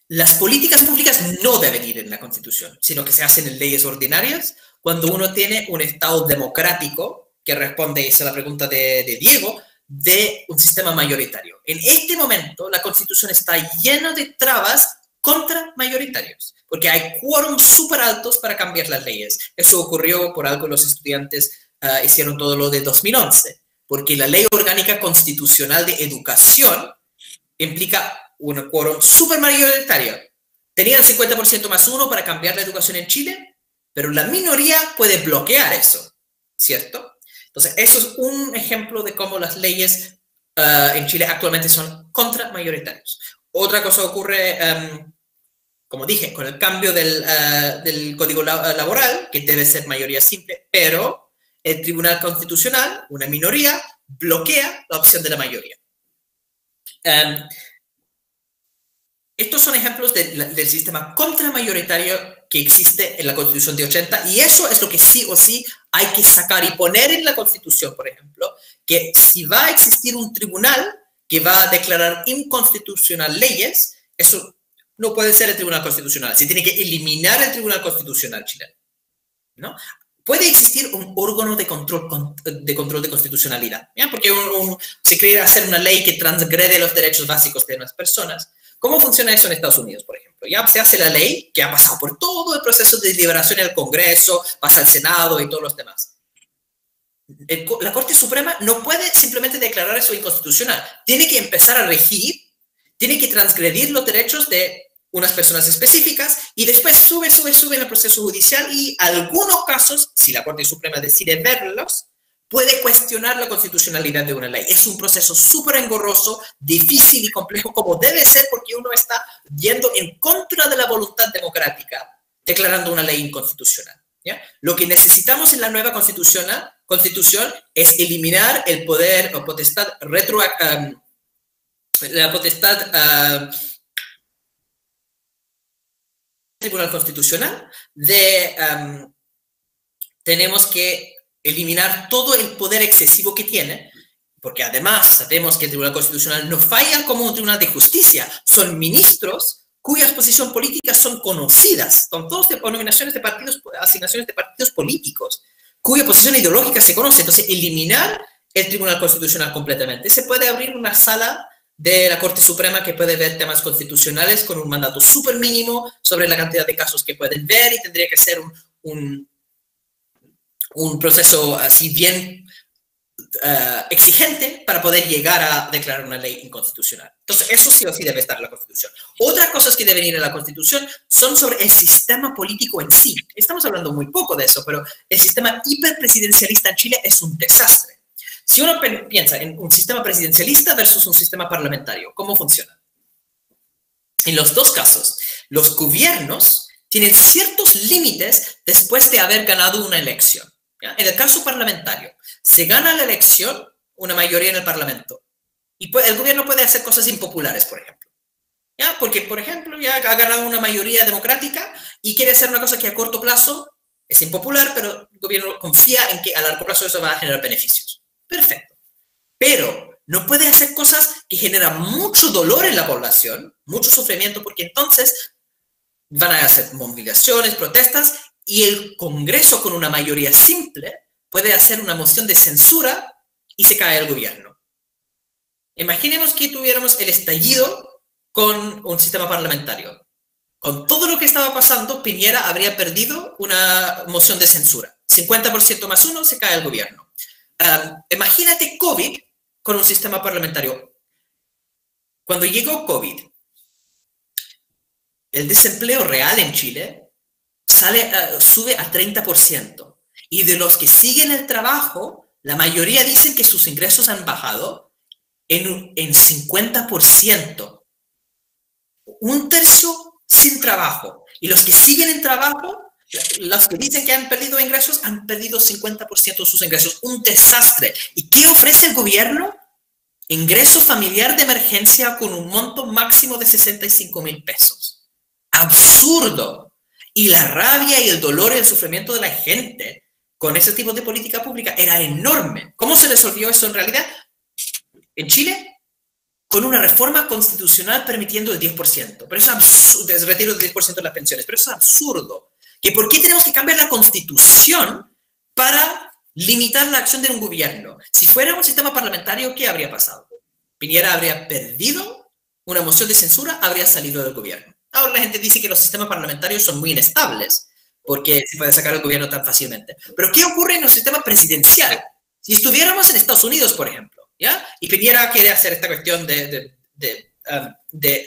Las políticas públicas no deben ir en la Constitución, sino que se hacen en leyes ordinarias cuando uno tiene un Estado democrático, que responde, esa es la pregunta de Diego, de un sistema mayoritario. En este momento, la Constitución está llena de trabas contra mayoritarios, porque hay quórum súper altos para cambiar las leyes. Eso ocurrió por algo los estudiantes hicieron todo lo de 2011, porque la Ley Orgánica Constitucional de Educación implica un quórum súper mayoritario. Tenían 50%+1 para cambiar la educación en Chile, pero la minoría puede bloquear eso, ¿cierto? Entonces, eso es un ejemplo de cómo las leyes en Chile actualmente son contra mayoritarios. Otra cosa ocurre, como dije, con el cambio del Código Laboral, que debe ser mayoría simple, pero el Tribunal Constitucional, una minoría, bloquea la opción de la mayoría. Estos son ejemplos del sistema contramayoritario que existe en la Constitución de 80, y eso es lo que sí o sí hay que sacar y poner en la Constitución, por ejemplo, que si va a existir un tribunal que va a declarar inconstitucional leyes, eso no puede ser el Tribunal Constitucional, se tiene que eliminar el Tribunal Constitucional chileno, ¿no? Puede existir un órgano de control de constitucionalidad, ¿ya? Porque se quiere hacer una ley que transgrede los derechos básicos de las personas. ¿Cómo funciona eso en Estados Unidos, por ejemplo? Ya se hace la ley que ha pasado por todo el proceso de deliberación en el Congreso, pasa al Senado y todos los demás. La Corte Suprema no puede simplemente declarar eso inconstitucional. Tiene que empezar a regir, tiene que transgredir los derechos de unas personas específicas y después sube en el proceso judicial y en algunos casos, si la Corte Suprema decide verlos, puede cuestionar la constitucionalidad de una ley. Es un proceso súper engorroso, difícil y complejo, como debe ser, porque uno está yendo en contra de la voluntad democrática, declarando una ley inconstitucional, ¿ya? Lo que necesitamos en la nueva constitución es eliminar el poder o potestad Tribunal Constitucional tenemos que eliminar todo el poder excesivo que tiene, porque además sabemos que el Tribunal Constitucional no falla como un tribunal de justicia, son ministros cuyas posiciones políticas son conocidas, son todos de nominaciones de partidos, asignaciones de partidos políticos, cuya posición ideológica se conoce. Entonces, eliminar el Tribunal Constitucional completamente. Se puede abrir una sala de la Corte Suprema que puede ver temas constitucionales con un mandato súper mínimo sobre la cantidad de casos que pueden ver, y tendría que ser un proceso así bien exigente para poder llegar a declarar una ley inconstitucional. Entonces, eso sí o sí debe estar en la Constitución. Otras cosas que deben ir en la Constitución son sobre el sistema político en sí. Estamos hablando muy poco de eso, pero el sistema hiperpresidencialista en Chile es un desastre. Si uno piensa en un sistema presidencialista versus un sistema parlamentario, ¿cómo funciona? En los dos casos, los gobiernos tienen ciertos límites después de haber ganado una elección. ¿Ya? En el caso parlamentario, se gana la elección, una mayoría en el Parlamento, y el gobierno puede hacer cosas impopulares, por ejemplo. ¿Ya? Porque, por ejemplo, ya ha ganado una mayoría democrática y quiere hacer una cosa que a corto plazo es impopular, pero el gobierno confía en que a largo plazo eso va a generar beneficios. Perfecto. Pero no puede hacer cosas que generan mucho dolor en la población, mucho sufrimiento, porque entonces van a hacer movilizaciones, protestas, y el Congreso con una mayoría simple puede hacer una moción de censura y se cae el gobierno. Imaginemos que tuviéramos el estallido con un sistema parlamentario. Con todo lo que estaba pasando, Piñera habría perdido una moción de censura. 50% más 1, se cae el gobierno. Imagínate COVID con un sistema parlamentario. Cuando llegó COVID, el desempleo real en Chile sube a 30%. Y de los que siguen el trabajo, la mayoría dicen que sus ingresos han bajado en 50%. Un tercio sin trabajo. Y los que siguen en trabajo, los que dicen que han perdido ingresos, han perdido 50% de sus ingresos. Un desastre. ¿Y qué ofrece el gobierno? Ingreso familiar de emergencia con un monto máximo de 65,000 pesos. Absurdo. Y la rabia y el dolor y el sufrimiento de la gente con ese tipo de política pública era enorme. ¿Cómo se resolvió eso en realidad? En Chile, con una reforma constitucional permitiendo el 10%. Pero eso es absurdo, el retiro del 10% de las pensiones. Pero eso es absurdo. ¿Por qué tenemos que cambiar la constitución para limitar la acción de un gobierno? Si fuera un sistema parlamentario, ¿qué habría pasado? Piñera habría perdido una moción de censura, habría salido del gobierno. Ahora la gente dice que los sistemas parlamentarios son muy inestables, porque se puede sacar el gobierno tan fácilmente. Pero ¿qué ocurre en el sistema presidencial? Si estuviéramos en Estados Unidos, por ejemplo, ¿ya? Y Piñera quiere hacer esta cuestión del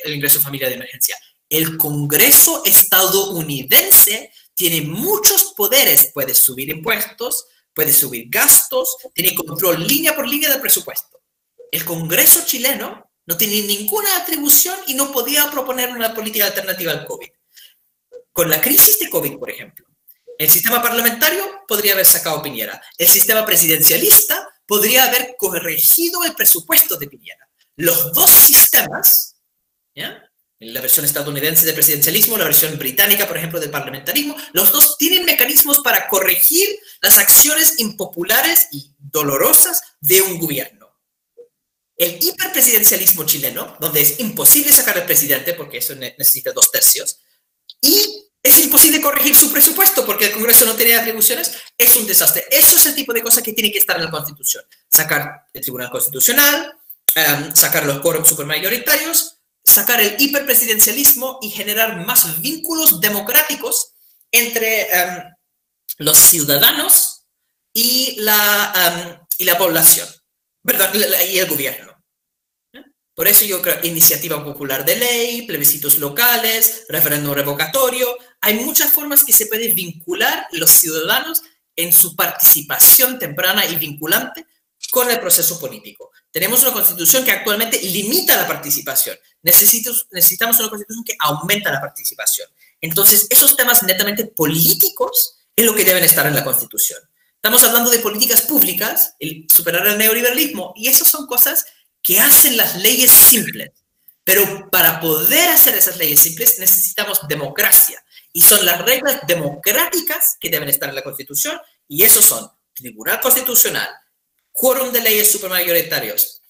ingreso familiar de emergencia. El Congreso estadounidense tiene muchos poderes. Puede subir impuestos, puede subir gastos, tiene control línea por línea del presupuesto. El Congreso chileno no tiene ninguna atribución y no podía proponer una política alternativa al COVID. Con la crisis de COVID, por ejemplo, el sistema parlamentario podría haber sacado Piñera. El sistema presidencialista podría haber corregido el presupuesto de Piñera. Los dos sistemas, ¿ya? La versión estadounidense del presidencialismo, la versión británica, por ejemplo, del parlamentarismo, los dos tienen mecanismos para corregir las acciones impopulares y dolorosas de un gobierno. El hiperpresidencialismo chileno, donde es imposible sacar al presidente, porque eso necesita 2/3, y es imposible corregir su presupuesto porque el Congreso no tiene atribuciones, es un desastre. Eso es el tipo de cosas que tiene que estar en la Constitución. Sacar el Tribunal Constitucional, sacar los quórums supermayoritarios, sacar el hiperpresidencialismo y generar más vínculos democráticos entre los ciudadanos y la población, ¿verdad? Y el gobierno. Por eso yo creo iniciativa popular de ley, plebiscitos locales, referéndum revocatorio. Hay muchas formas que se pueden vincular los ciudadanos en su participación temprana y vinculante con el proceso político. Tenemos una constitución que actualmente limita la participación. Necesitamos una constitución que aumenta la participación. Entonces, esos temas netamente políticos es lo que deben estar en la constitución. Estamos hablando de políticas públicas, superar el neoliberalismo, y esas son cosas que hacen las leyes simples. Pero para poder hacer esas leyes simples necesitamos democracia. Y son las reglas democráticas que deben estar en la Constitución. Y esos son Tribunal Constitucional, quórum de leyes supermayoritarios,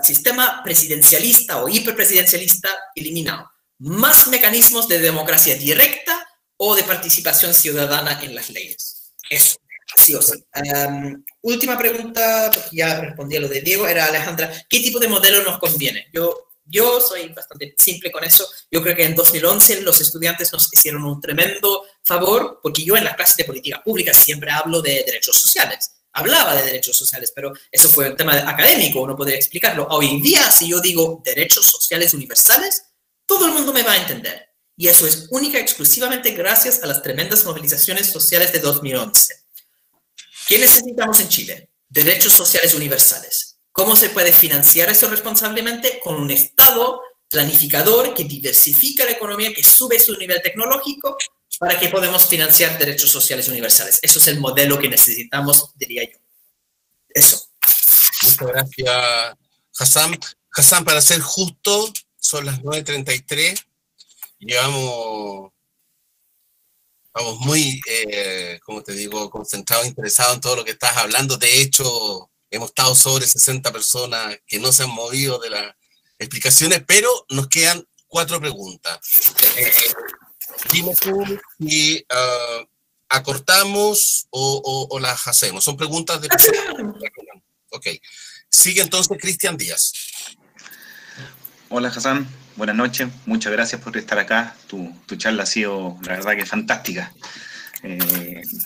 sistema presidencialista o hiperpresidencialista eliminado. Más mecanismos de democracia directa o de participación ciudadana en las leyes. Eso. Sí o sí. Última pregunta, porque ya respondí a lo de Diego, era Alejandra, ¿qué tipo de modelo nos conviene? Yo soy bastante simple con eso. Yo creo que en 2011 los estudiantes nos hicieron un tremendo favor, porque yo en las clases de política pública siempre hablo de derechos sociales. Hablaba de derechos sociales, pero eso fue un tema académico, uno podría explicarlo. Hoy en día, si yo digo derechos sociales universales, todo el mundo me va a entender. Y eso es única y exclusivamente gracias a las tremendas movilizaciones sociales de 2011. ¿Qué necesitamos en Chile? Derechos sociales universales. ¿Cómo se puede financiar eso responsablemente? Con un Estado planificador que diversifica la economía, que sube su nivel tecnológico para que podamos financiar derechos sociales universales. Eso es el modelo que necesitamos, diría yo. Eso. Muchas gracias, Hassan. Hassan, para ser justo, son las 9:33. Vamos muy, como te digo, concentrados, interesados en todo lo que estás hablando. De hecho, hemos estado sobre 60 personas que no se han movido de las explicaciones, pero nos quedan 4 preguntas. Dime tú si acortamos o las hacemos. Son preguntas de... Ok. Sigue entonces Cristian Díaz. Hola, Hassan. Buenas noches. Muchas gracias por estar acá. Tu charla ha sido, la verdad, que fantástica.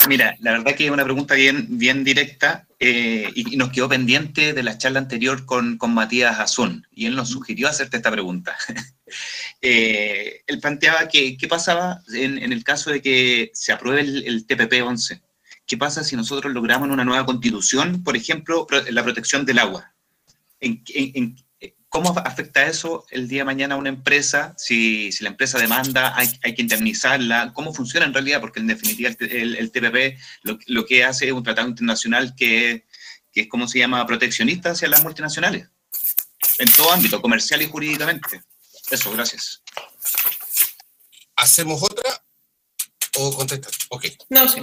Mira, la verdad que es una pregunta bien directa y nos quedó pendiente de la charla anterior con Matías Azún, y él nos sugirió hacerte esta pregunta. Él planteaba que qué pasaba en el caso de que se apruebe el TPP-11. ¿Qué pasa si nosotros logramos una nueva constitución, por ejemplo, la protección del agua? ¿Cómo afecta eso el día de mañana a una empresa? Si la empresa demanda, hay que indemnizarla. ¿Cómo funciona en realidad? Porque en definitiva el TPP lo que hace es un tratado internacional que es, ¿cómo se llama?, proteccionista hacia las multinacionales. En todo ámbito, comercial y jurídicamente. Eso, gracias. ¿Hacemos otra o contestas? Ok. No, sí.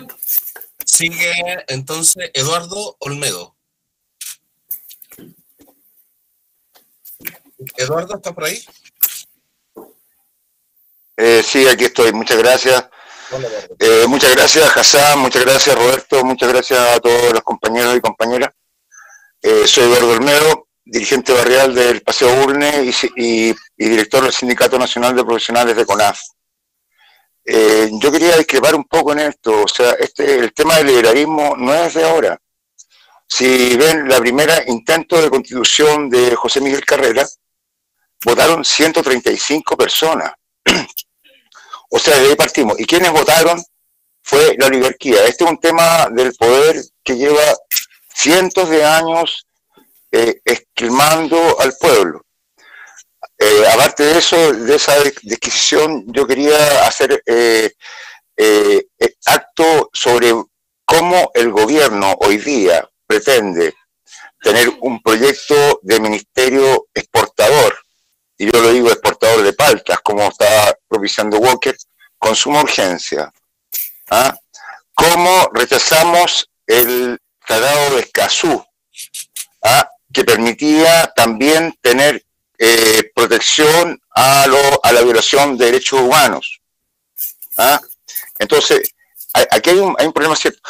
Sigue entonces Eduardo Olmedo. Eduardo, ¿está por ahí? Sí, aquí estoy. Muchas gracias. Hola, muchas gracias, Hassan. Muchas gracias, Roberto. Muchas gracias a todos los compañeros y compañeras. Soy Eduardo Olmedo, dirigente barrial del Paseo Bulnes y director del Sindicato Nacional de Profesionales de CONAF. Yo quería discrepar un poco en esto. O sea, el tema del liberalismo no es de ahora. Si ven la primera intento de constitución de José Miguel Carrera, votaron 135 personas. O sea, de ahí partimos. ¿Y quienes votaron? Fue la oligarquía. Este es un tema del poder que lleva cientos de años esquilmando al pueblo. Aparte de eso, de esa disquisición, yo quería hacer acto sobre cómo el gobierno hoy día pretende tener un proyecto de ministerio exportador, y yo lo digo exportador de paltas, como está propiciando Walker, con suma urgencia. ¿Ah? ¿Cómo rechazamos el Tratado de Escazú? ¿Ah? Que permitía también tener protección a la violación de derechos humanos. ¿Ah? Entonces, aquí hay un problema cierto.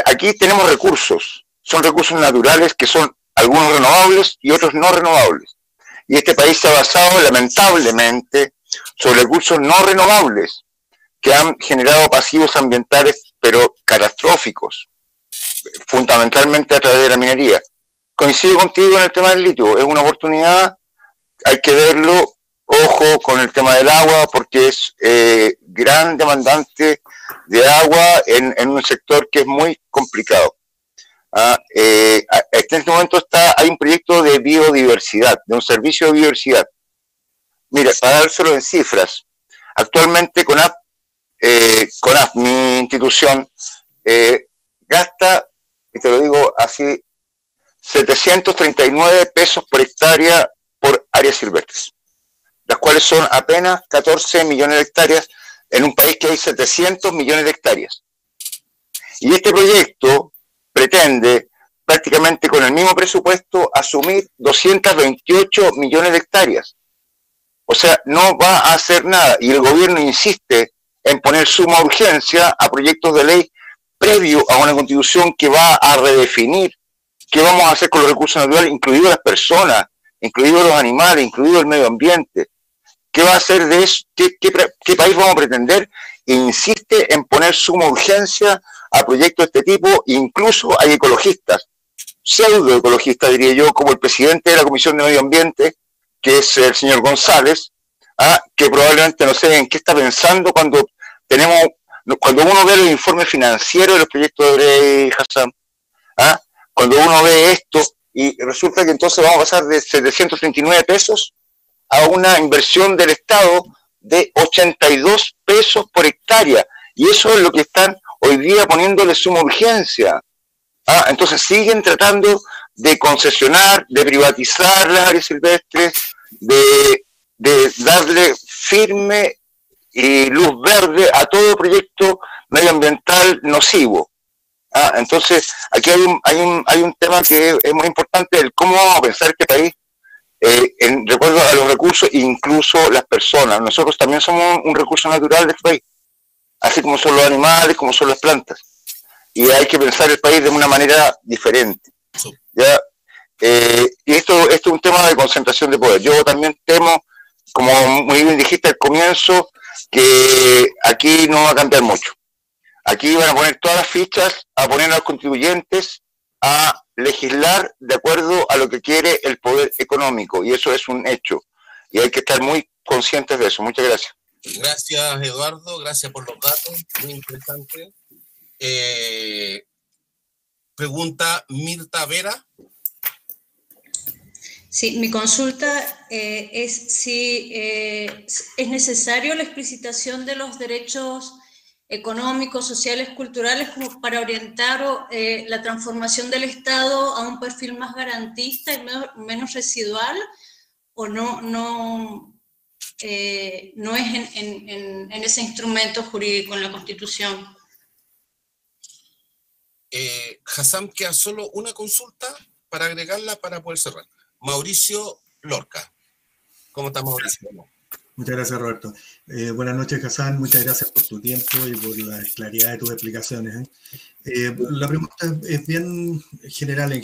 Aquí tenemos recursos, son recursos naturales que son algunos renovables y otros no renovables. Y este país se ha basado lamentablemente sobre recursos no renovables que han generado pasivos ambientales pero catastróficos, fundamentalmente a través de la minería. Coincido contigo en el tema del litio, es una oportunidad, hay que verlo, ojo con el tema del agua, porque es gran demandante de agua en un sector que es muy complicado. En este momento hay un proyecto de biodiversidad, de un servicio de biodiversidad. Mira, para dárselo en cifras, actualmente CONAF, mi institución, gasta, y te lo digo así, 739 pesos por hectárea por áreas silvestres, las cuales son apenas 14 millones de hectáreas en un país que hay 700 millones de hectáreas. Y este proyecto pretende prácticamente con el mismo presupuesto asumir 228 millones de hectáreas. O sea, no va a hacer nada. Y el gobierno insiste en poner suma urgencia a proyectos de ley previo a una constitución que va a redefinir qué vamos a hacer con los recursos naturales, incluidos las personas, incluidos los animales, incluido el medio ambiente. ¿Qué va a hacer de eso? ¿Qué país vamos a pretender? E insiste en poner suma urgencia a proyectos de este tipo. Incluso hay ecologistas, pseudoecologistas diría yo, como el presidente de la Comisión de Medio Ambiente, que es el señor González, que probablemente no sé en qué está pensando cuando uno ve los informes financieros de los proyectos de Hassan, cuando uno ve esto y resulta que entonces vamos a pasar de 739 pesos a una inversión del Estado de 82 pesos por hectárea. Y eso es lo que están hoy día poniéndole suma urgencia. Entonces siguen tratando de concesionar, de privatizar las áreas silvestres, de darle firme y luz verde a todo proyecto medioambiental nocivo. Entonces, aquí hay un tema que es muy importante, el cómo vamos a pensar este país en recuerdo a los recursos, incluso las personas. Nosotros también somos un recurso natural de este país, así como son los animales, como son las plantas. Y hay que pensar el país de una manera diferente. ¿Ya? Y esto es un tema de concentración de poder. Yo también temo, como muy bien dijiste al comienzo, que aquí no va a cambiar mucho. Aquí van a poner todas las fichas, a poner a los contribuyentes a legislar de acuerdo a lo que quiere el poder económico, y eso es un hecho. Y hay que estar muy conscientes de eso. Muchas gracias. Gracias, Eduardo. Gracias por los datos. Muy interesante. Pregunta Mirta Vera. Sí, mi consulta es si es necesario la explicitación de los derechos económicos, sociales, culturales, como para orientar la transformación del Estado a un perfil más garantista y menos residual, o no es en ese instrumento jurídico, en la Constitución. Hassam, queda solo una consulta para agregarla para poder cerrar. Mauricio Lorca. ¿Cómo está, Mauricio? Muchas gracias, Roberto. Buenas noches, Hassam. Muchas gracias por tu tiempo y por la claridad de tus explicaciones. La pregunta es bien general,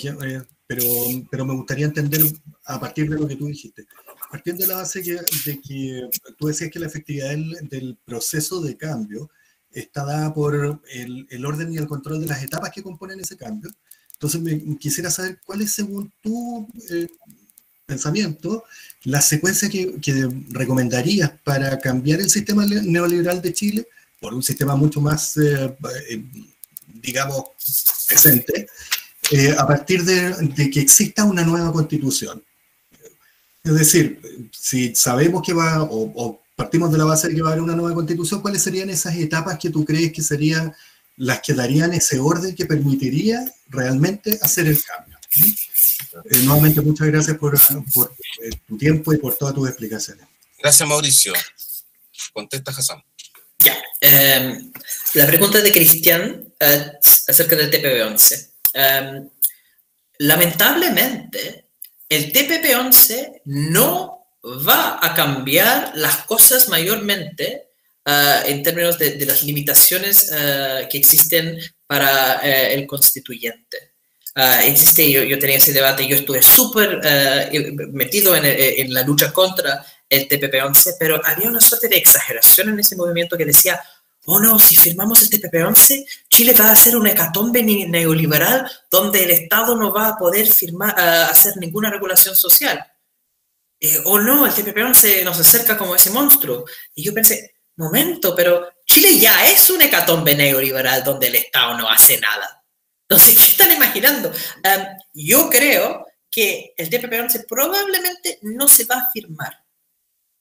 pero me gustaría entender a partir de lo que tú dijiste. Partiendo de la base de que tú decías que la efectividad del proceso de cambio está dada por el orden y el control de las etapas que componen ese cambio. Entonces, quisiera saber cuál es, según tu pensamiento, la secuencia que recomendarías para cambiar el sistema neoliberal de Chile por un sistema mucho más, digamos, decente, a partir de que exista una nueva constitución. Es decir, si sabemos que va, o partimos de la base de que va a haber una nueva constitución, ¿cuáles serían esas etapas que tú crees que serían las que darían ese orden que permitiría realmente hacer el cambio? Nuevamente, muchas gracias por tu tiempo y por todas tus explicaciones. Gracias, Mauricio. Contesta, Hassam. Ya. La pregunta de Cristian acerca del TPP-11. Lamentablemente, el TPP-11 no va a cambiar las cosas mayormente en términos de las limitaciones que existen para el constituyente. Yo tenía ese debate, yo estuve súper metido en la lucha contra el TPP-11, pero había una suerte de exageración en ese movimiento que decía, oh no, si firmamos el TPP-11, Chile va a ser un hecatombe neoliberal donde el Estado no va a poder hacer ninguna regulación social. Oh no, el TPP-11 nos acerca como ese monstruo. Y yo pensé, momento, pero Chile ya es un hecatombe neoliberal donde el Estado no hace nada. Entonces, ¿qué están imaginando? Yo creo que el TPP-11 probablemente no se va a firmar.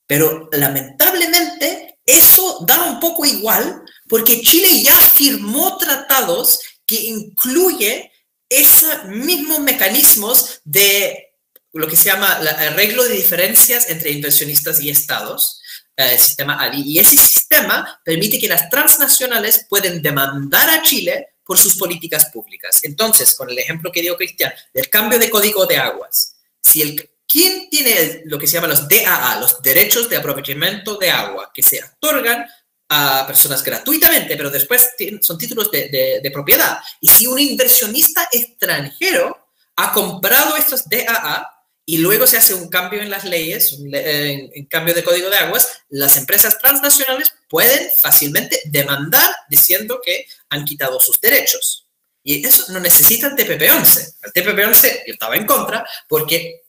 Pero lamentablemente eso da un poco igual porque Chile ya firmó tratados que incluye esos mismos mecanismos de lo que se llama el arreglo de diferencias entre inversionistas y estados, el sistema ADI, y ese sistema permite que las transnacionales pueden demandar a Chile por sus políticas públicas. Entonces, con el ejemplo que dio Cristian, del cambio de código de aguas, ¿quién tiene lo que se llama los DAA, los derechos de aprovechamiento de agua, que se otorgan a personas gratuitamente, pero después son títulos de propiedad? Y si un inversionista extranjero ha comprado estos DAA y luego se hace un cambio en las leyes, en cambio de código de aguas, las empresas transnacionales pueden fácilmente demandar diciendo que han quitado sus derechos. Y eso no necesita el TPP-11. El TPP-11 yo estaba en contra porque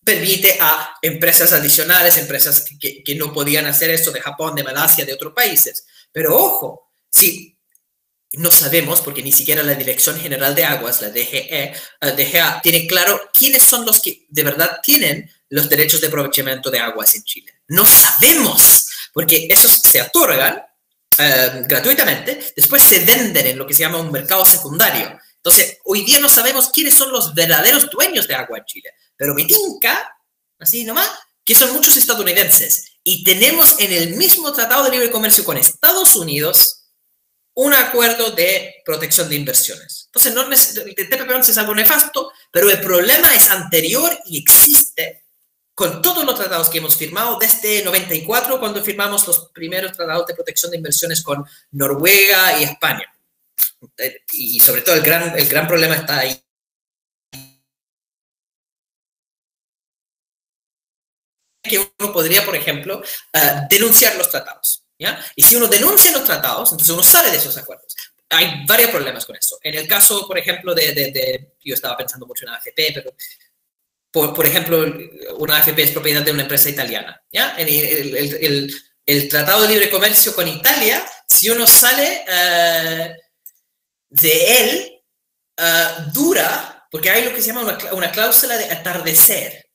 permite a empresas adicionales, empresas que no podían hacer eso de Japón, de Malasia, de otros países. Pero ojo, si no sabemos, porque ni siquiera la Dirección General de Aguas, la DGA, tiene claro quiénes son los que de verdad tienen los derechos de aprovechamiento de aguas en Chile. No sabemos, porque esos se otorgan gratuitamente, después se venden en lo que se llama un mercado secundario. Entonces, hoy día no sabemos quiénes son los verdaderos dueños de agua en Chile, pero me tinca, así nomás, que son muchos estadounidenses. Y tenemos en el mismo Tratado de Libre Comercio con Estados Unidos un acuerdo de protección de inversiones. Entonces, el TPP-11 es algo nefasto, pero el problema es anterior y existe con todos los tratados que hemos firmado desde 94, cuando firmamos los primeros tratados de protección de inversiones con Noruega y España. Y sobre todo el gran problema está ahí. Que uno podría, por ejemplo, denunciar los tratados, ¿ya? Y si uno denuncia los tratados, entonces uno sale de esos acuerdos. Hay varios problemas con eso. En el caso, por ejemplo, yo estaba pensando mucho en AFP, pero por ejemplo, una AFP es propiedad de una empresa italiana, ¿ya? El Tratado de Libre Comercio con Italia, si uno sale de él, dura, porque hay lo que se llama una cláusula de atardecer.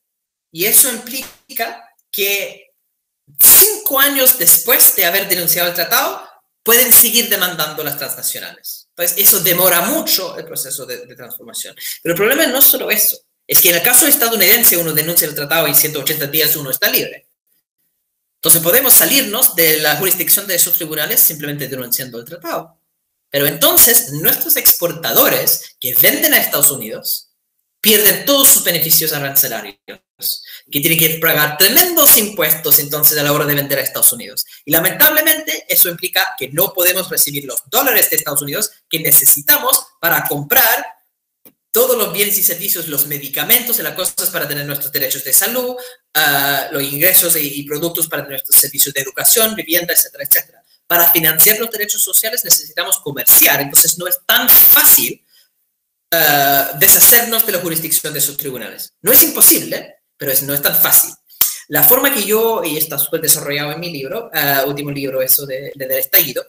Y eso implica que 5 años después de haber denunciado el tratado, pueden seguir demandando las transnacionales. Entonces, eso demora mucho el proceso de transformación. Pero el problema no es solo eso. Es que en el caso estadounidense uno denuncia el tratado y en 180 días uno está libre. Entonces podemos salirnos de la jurisdicción de esos tribunales simplemente denunciando el tratado. Pero entonces nuestros exportadores que venden a Estados Unidos pierden todos sus beneficios arancelarios, que tienen que pagar tremendos impuestos entonces a la hora de vender a Estados Unidos. Y lamentablemente eso implica que no podemos recibir los dólares de Estados Unidos que necesitamos para comprar todos los bienes y servicios, los medicamentos y las cosas para tener nuestros derechos de salud, los ingresos y productos para tener nuestros servicios de educación, vivienda, etcétera, etcétera. Para financiar los derechos sociales necesitamos comerciar, entonces no es tan fácil deshacernos de la jurisdicción de esos tribunales. No es imposible, pero no es tan fácil. La forma que yo, y está súper desarrollado en mi libro, último libro, eso del estallido,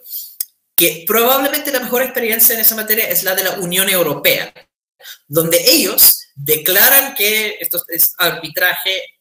que probablemente la mejor experiencia en esa materia es la de la Unión Europea, donde ellos declaran que esto es arbitraje,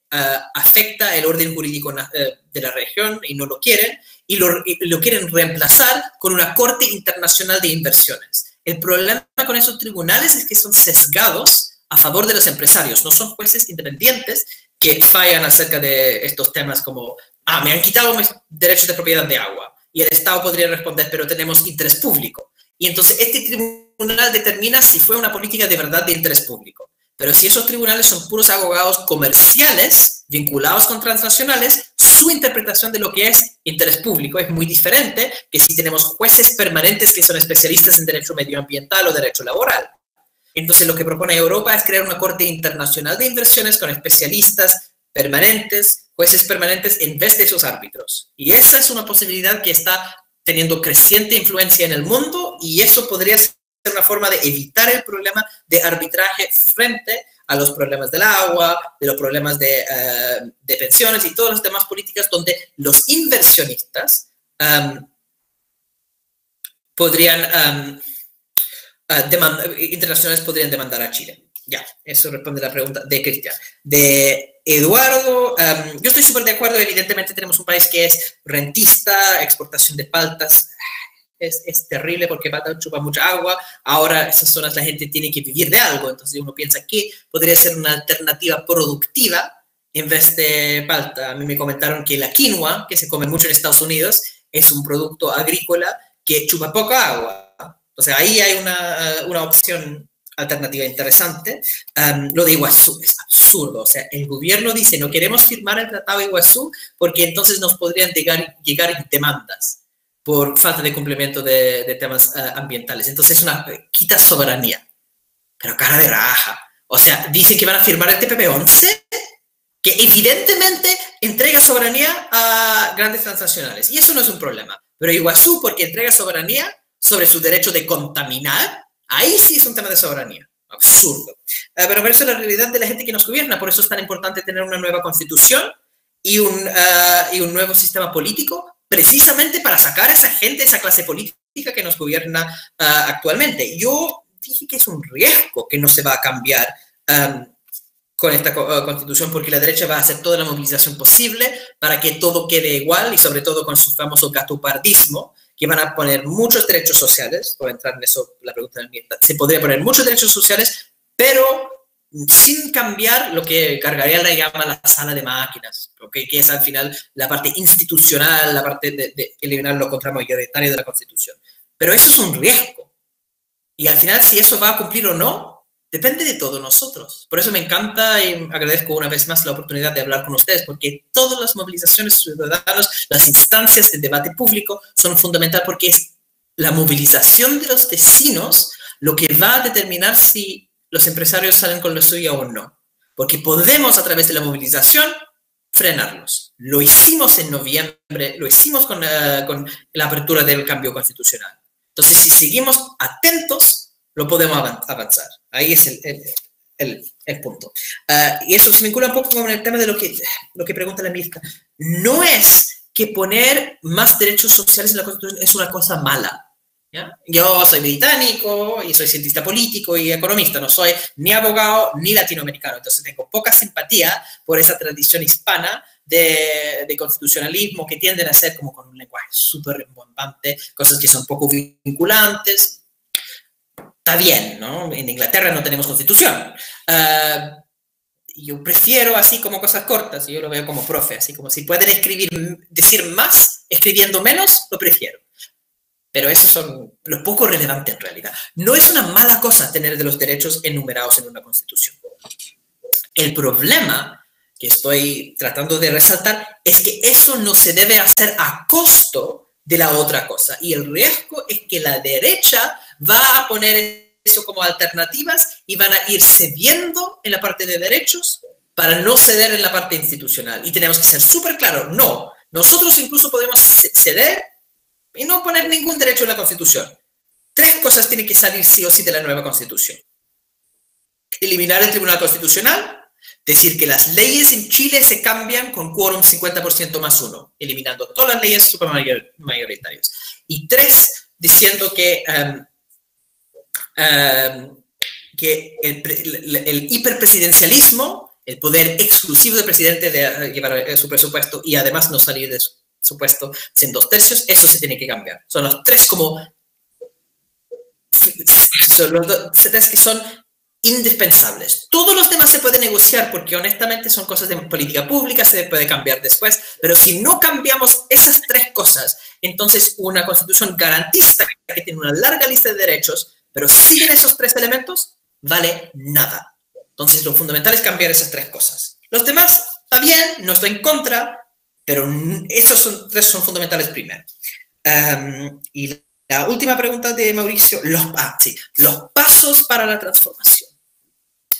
afecta el orden jurídico de la región y no lo quieren, y lo quieren reemplazar con una Corte Internacional de Inversiones. El problema con esos tribunales es que son sesgados a favor de los empresarios, no son jueces independientes que fallan acerca de estos temas como, me han quitado mis derechos de propiedad de agua, y el Estado podría responder, pero tenemos interés público. Y entonces este tribunal determina si fue una política de verdad de interés público. Pero si esos tribunales son puros abogados comerciales vinculados con transnacionales, su interpretación de lo que es interés público es muy diferente que si tenemos jueces permanentes que son especialistas en derecho medioambiental o derecho laboral. Entonces lo que propone Europa es crear una Corte Internacional de Inversiones con especialistas permanentes, jueces permanentes en vez de esos árbitros. Y esa es una posibilidad que está teniendo creciente influencia en el mundo, y eso podría ser una forma de evitar el problema de arbitraje frente a los problemas del agua, de los problemas de pensiones y todas las demás políticas donde los inversionistas internacionales podrían demandar a Chile. Ya, eso responde a la pregunta de Cristian. De Eduardo, yo estoy súper de acuerdo, evidentemente tenemos un país que es rentista, exportación de paltas, es terrible porque palta chupa mucha agua, ahora esas zonas la gente tiene que vivir de algo, entonces uno piensa que podría ser una alternativa productiva en vez de palta. A mí me comentaron que la quinoa, que se come mucho en Estados Unidos, es un producto agrícola que chupa poca agua, o sea, ahí hay una opción alternativa interesante. Lo de Iguazú es absurdo, o sea, el gobierno dice no queremos firmar el Tratado de Iguazú porque entonces nos podrían llegar demandas por falta de cumplimiento de temas ambientales, entonces quita soberanía, pero cara de raja, o sea, dicen que van a firmar el TPP-11 que evidentemente entrega soberanía a grandes transnacionales, y eso no es un problema, pero Iguazú porque entrega soberanía sobre su derecho de contaminar, ahí sí es un tema de soberanía. Absurdo. Pero eso es la realidad de la gente que nos gobierna. Por eso es tan importante tener una nueva constitución y un nuevo sistema político, precisamente para sacar a esa gente, esa clase política política que nos gobierna actualmente. Yo dije que es un riesgo que no se va a cambiar con esta constitución, porque la derecha va a hacer toda la movilización posible para que todo quede igual, y sobre todo con su famoso gatopardismo, que van a poner muchos derechos sociales. Por entrar en eso, la pregunta del mío, se podría poner muchos derechos sociales, pero sin cambiar lo que Gargarella le llama la sala de máquinas, ¿okay? Que es al final la parte institucional, la parte de eliminar lo contramayoritario de la Constitución. Pero eso es un riesgo. Y al final, si eso va a cumplir o no, depende de todos nosotros. Por eso me encanta y agradezco una vez más la oportunidad de hablar con ustedes, porque todas las movilizaciones ciudadanas, las instancias de debate público son fundamentales, porque es la movilización de los vecinos lo que va a determinar si los empresarios salen con lo suyo o no. Porque podemos, a través de la movilización, frenarlos. Lo hicimos en noviembre, lo hicimos con la apertura del cambio constitucional. Entonces, si seguimos atentos, lo podemos avanzar. Ahí es el punto. Y eso se vincula un poco con el tema de lo que pregunta la ministra. No es que poner más derechos sociales en la Constitución es una cosa mala. ¿Ya? Yo soy británico y soy cientista político y economista, no soy ni abogado ni latinoamericano, entonces tengo poca simpatía por esa tradición hispana de constitucionalismo que tienden a ser como con un lenguaje súper rimbombante, cosas que son poco vinculantes. Está bien, ¿no? En Inglaterra no tenemos constitución. Yo prefiero así como cosas cortas, yo lo veo como profe, así como si pueden decir más escribiendo menos, lo prefiero. Pero esos son los poco relevantes en realidad. No es una mala cosa tener de los derechos enumerados en una constitución. El problema que estoy tratando de resaltar es que eso no se debe hacer a costo de la otra cosa. Y el riesgo es que la derecha va a poner eso como alternativas y van a ir cediendo en la parte de derechos para no ceder en la parte institucional. Y tenemos que ser súper claros. No, nosotros incluso podemos ceder y no poner ningún derecho en la Constitución. 3 cosas tienen que salir sí o sí de la nueva Constitución. Eliminar el Tribunal Constitucional, decir que las leyes en Chile se cambian con quórum 50% más 1, eliminando todas las leyes supermayoritarias. Y 3, diciendo que el hiperpresidencialismo, el poder exclusivo del presidente de llevar su presupuesto y además no salir de su puesto en 2/3, eso se tiene que cambiar. Son los 3 que son indispensables. Todos los demás se pueden negociar porque honestamente son cosas de política pública, se puede cambiar después, pero si no cambiamos esas 3 cosas, entonces una constitución garantista que tiene una larga lista de derechos, pero siguen esos 3 elementos, vale nada. Entonces lo fundamental es cambiar esas 3 cosas. Los demás, está bien, no estoy en contra, pero esos 3 son fundamentales primero. Y la última pregunta de Mauricio, los pasos para la transformación.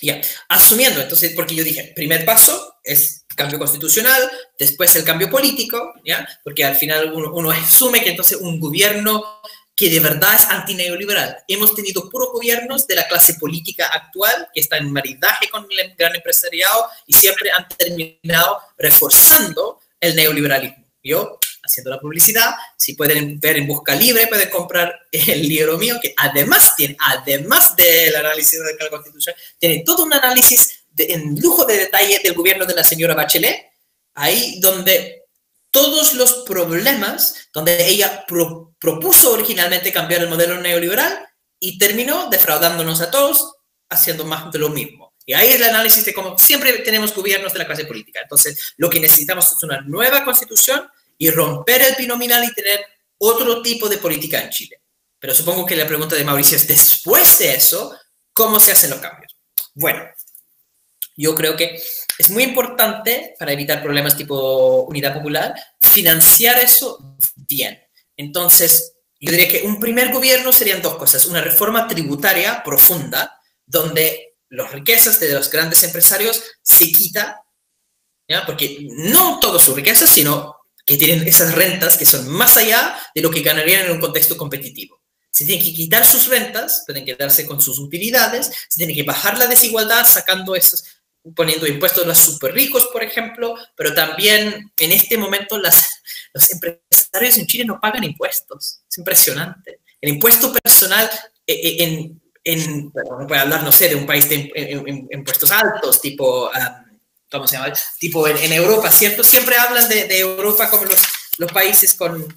Ya, asumiendo, entonces, porque yo dije, primer paso es cambio constitucional, después el cambio político, ¿ya? Porque al final uno asume que entonces un gobierno que de verdad es antineoliberal. Hemos tenido puros gobiernos de la clase política actual que está en maridaje con el gran empresariado y siempre han terminado reforzando el neoliberalismo. Yo, haciendo la publicidad, si pueden ver en Busca Libre, pueden comprar el libro mío, que además del análisis de la Constitución, tiene todo un análisis en lujo de detalle del gobierno de la señora Bachelet, ahí donde todos los problemas, donde ella propuso originalmente cambiar el modelo neoliberal y terminó defraudándonos a todos, haciendo más de lo mismo. Y ahí es el análisis de cómo siempre tenemos gobiernos de la clase política. Entonces, lo que necesitamos es una nueva constitución y romper el binominal y tener otro tipo de política en Chile. Pero supongo que la pregunta de Mauricio es, después de eso, ¿cómo se hacen los cambios? Bueno, yo creo que es muy importante, para evitar problemas tipo unidad popular, financiar eso bien. Entonces, yo diría que un primer gobierno serían 2 cosas. Una reforma tributaria profunda, donde las riquezas de los grandes empresarios se quita, ¿ya? Porque no todas sus riquezas, sino que tienen esas rentas que son más allá de lo que ganarían en un contexto competitivo. Se tienen que quitar sus rentas, pueden quedarse con sus utilidades, se tiene que bajar la desigualdad sacando esos, poniendo impuestos a los súper ricos, por ejemplo, pero también en este momento los empresarios en Chile no pagan impuestos. Es impresionante. El impuesto personal bueno, no puedo hablar, no sé, de un país de impuestos altos, tipo, ¿cómo se llama? Tipo en Europa, ¿cierto? Siempre hablan de Europa como los países con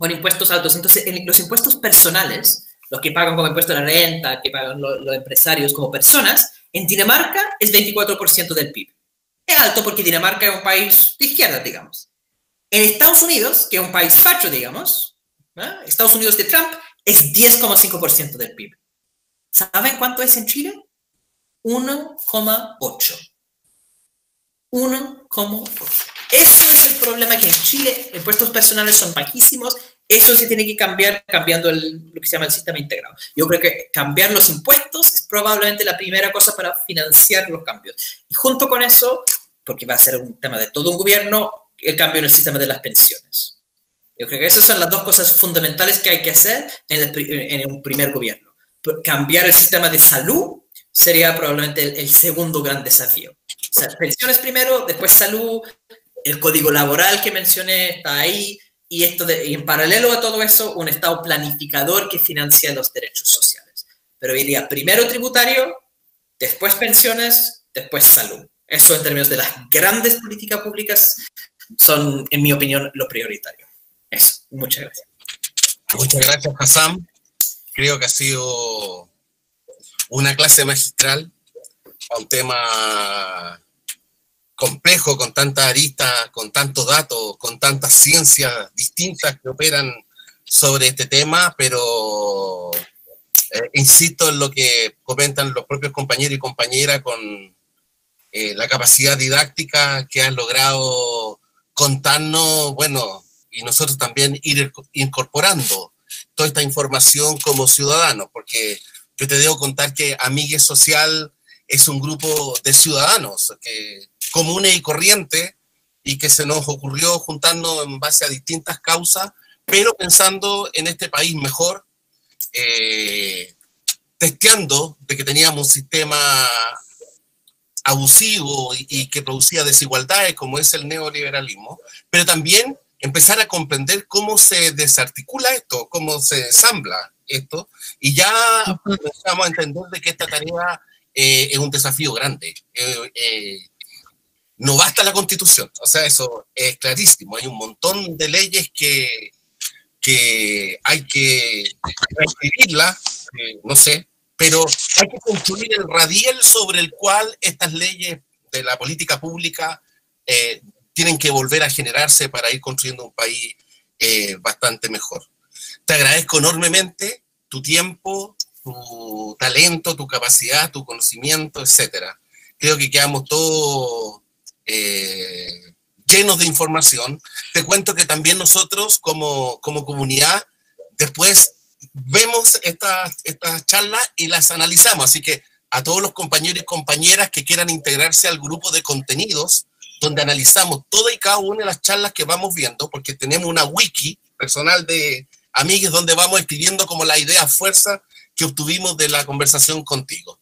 impuestos altos. Entonces, los impuestos personales, los que pagan como impuesto a la renta, que pagan los empresarios como personas, en Dinamarca es 24% del PIB. Es alto porque Dinamarca es un país de izquierda, digamos. En Estados Unidos, que es un país facho, digamos, Estados Unidos de Trump, es 10,5% del PIB. ¿Saben cuánto es en Chile? 1,8. 1,8. Eso es el problema, que en Chile impuestos personales son bajísimos. Eso se tiene que cambiar cambiando lo que se llama el sistema integrado. Yo creo que cambiar los impuestos es probablemente la primera cosa para financiar los cambios. Y junto con eso, porque va a ser un tema de todo un gobierno, el cambio en el sistema de las pensiones. Yo creo que esas son las dos cosas fundamentales que hay que hacer en un primer gobierno. Cambiar el sistema de salud sería probablemente el segundo gran desafío. O sea, pensiones primero, después salud, el código laboral que mencioné está ahí, y en paralelo a todo eso, un Estado planificador que financia los derechos sociales. Pero iría primero tributario, después pensiones, después salud. Eso en términos de las grandes políticas públicas son, en mi opinión, lo prioritario. Eso, muchas gracias. Muchas gracias, Hassán. Creo que ha sido una clase magistral a un tema complejo, con tantas aristas, con tantos datos, con tantas ciencias distintas que operan sobre este tema, pero insisto en lo que comentan los propios compañeros y compañeras con la capacidad didáctica que han logrado contarnos, bueno, y nosotros también ir incorporando toda esta información como ciudadanos, porque yo te debo contar que Amigues Social es un grupo de ciudadanos comunes y corrientes, y que se nos ocurrió juntarnos en base a distintas causas, pero pensando en este país mejor, testeando de que teníamos un sistema abusivo y que producía desigualdades como es el neoliberalismo, pero también empezar a comprender cómo se desarticula esto, cómo se ensambla esto, y ya empezamos a entender de que esta tarea es un desafío grande. No basta la Constitución, o sea, eso es clarísimo. Hay un montón de leyes que hay que reescribirlas, no sé, pero hay que construir el radiel sobre el cual estas leyes de la política pública tienen que volver a generarse para ir construyendo un país bastante mejor. Te agradezco enormemente tu tiempo, tu talento, tu capacidad, tu conocimiento, etcétera. Creo que quedamos todos llenos de información. Te cuento que también nosotros como comunidad después vemos estas charlas y las analizamos, así que a todos los compañeros y compañeras que quieran integrarse al grupo de contenidos donde analizamos todas y cada una de las charlas que vamos viendo, porque tenemos una wiki personal de Amigues donde vamos escribiendo como la idea fuerza que obtuvimos de la conversación contigo.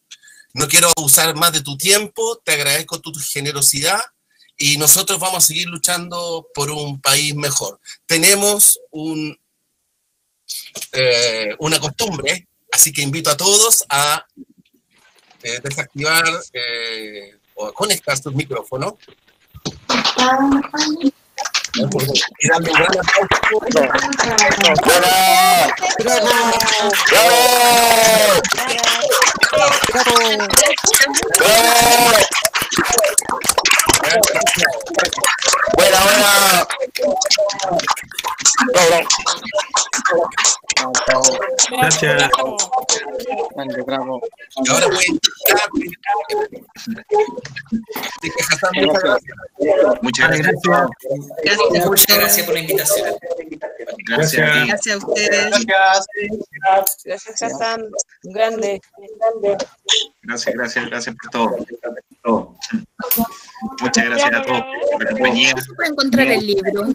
No quiero abusar más de tu tiempo, te agradezco tu generosidad y nosotros vamos a seguir luchando por un país mejor. Tenemos una costumbre, así que invito a todos a desactivar o a conectar sus micrófonos. Y darle un gran Buena. Gracias. Bravo. Y ahora voy Muchas gracias. Muchas gracias por la invitación. Gracias a ustedes. Gracias, Hassán. Grande. Gracias por todo. Muchas gracias a todos por la compañía. ¿Dónde se puede encontrar el libro?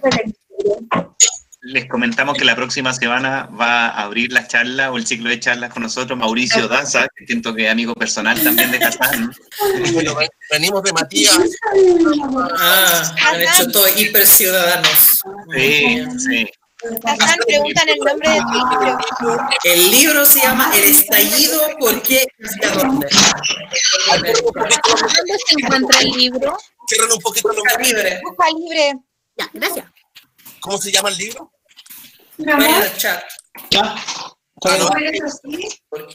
Les comentamos que la próxima semana va a abrir la charla o el ciclo de charlas con nosotros Mauricio Daza, que siento que es amigo personal también de Hassán. Bueno, venimos de Matías. Han hecho todo hiper ciudadanos. Sí. Hassan, preguntan el nombre del libro. El libro se llama El estallido, ¿por qué? ¿Hacia dónde? ¿Dónde se encuentra el libro? Cierran un poquito los libre. Busca libre. Ya, gracias. ¿Cómo se llama el libro? En el chat. Ya. ¿No?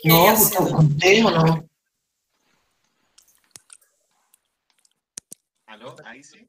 No, conté o no. ¿Aló? ¿Ahí sí?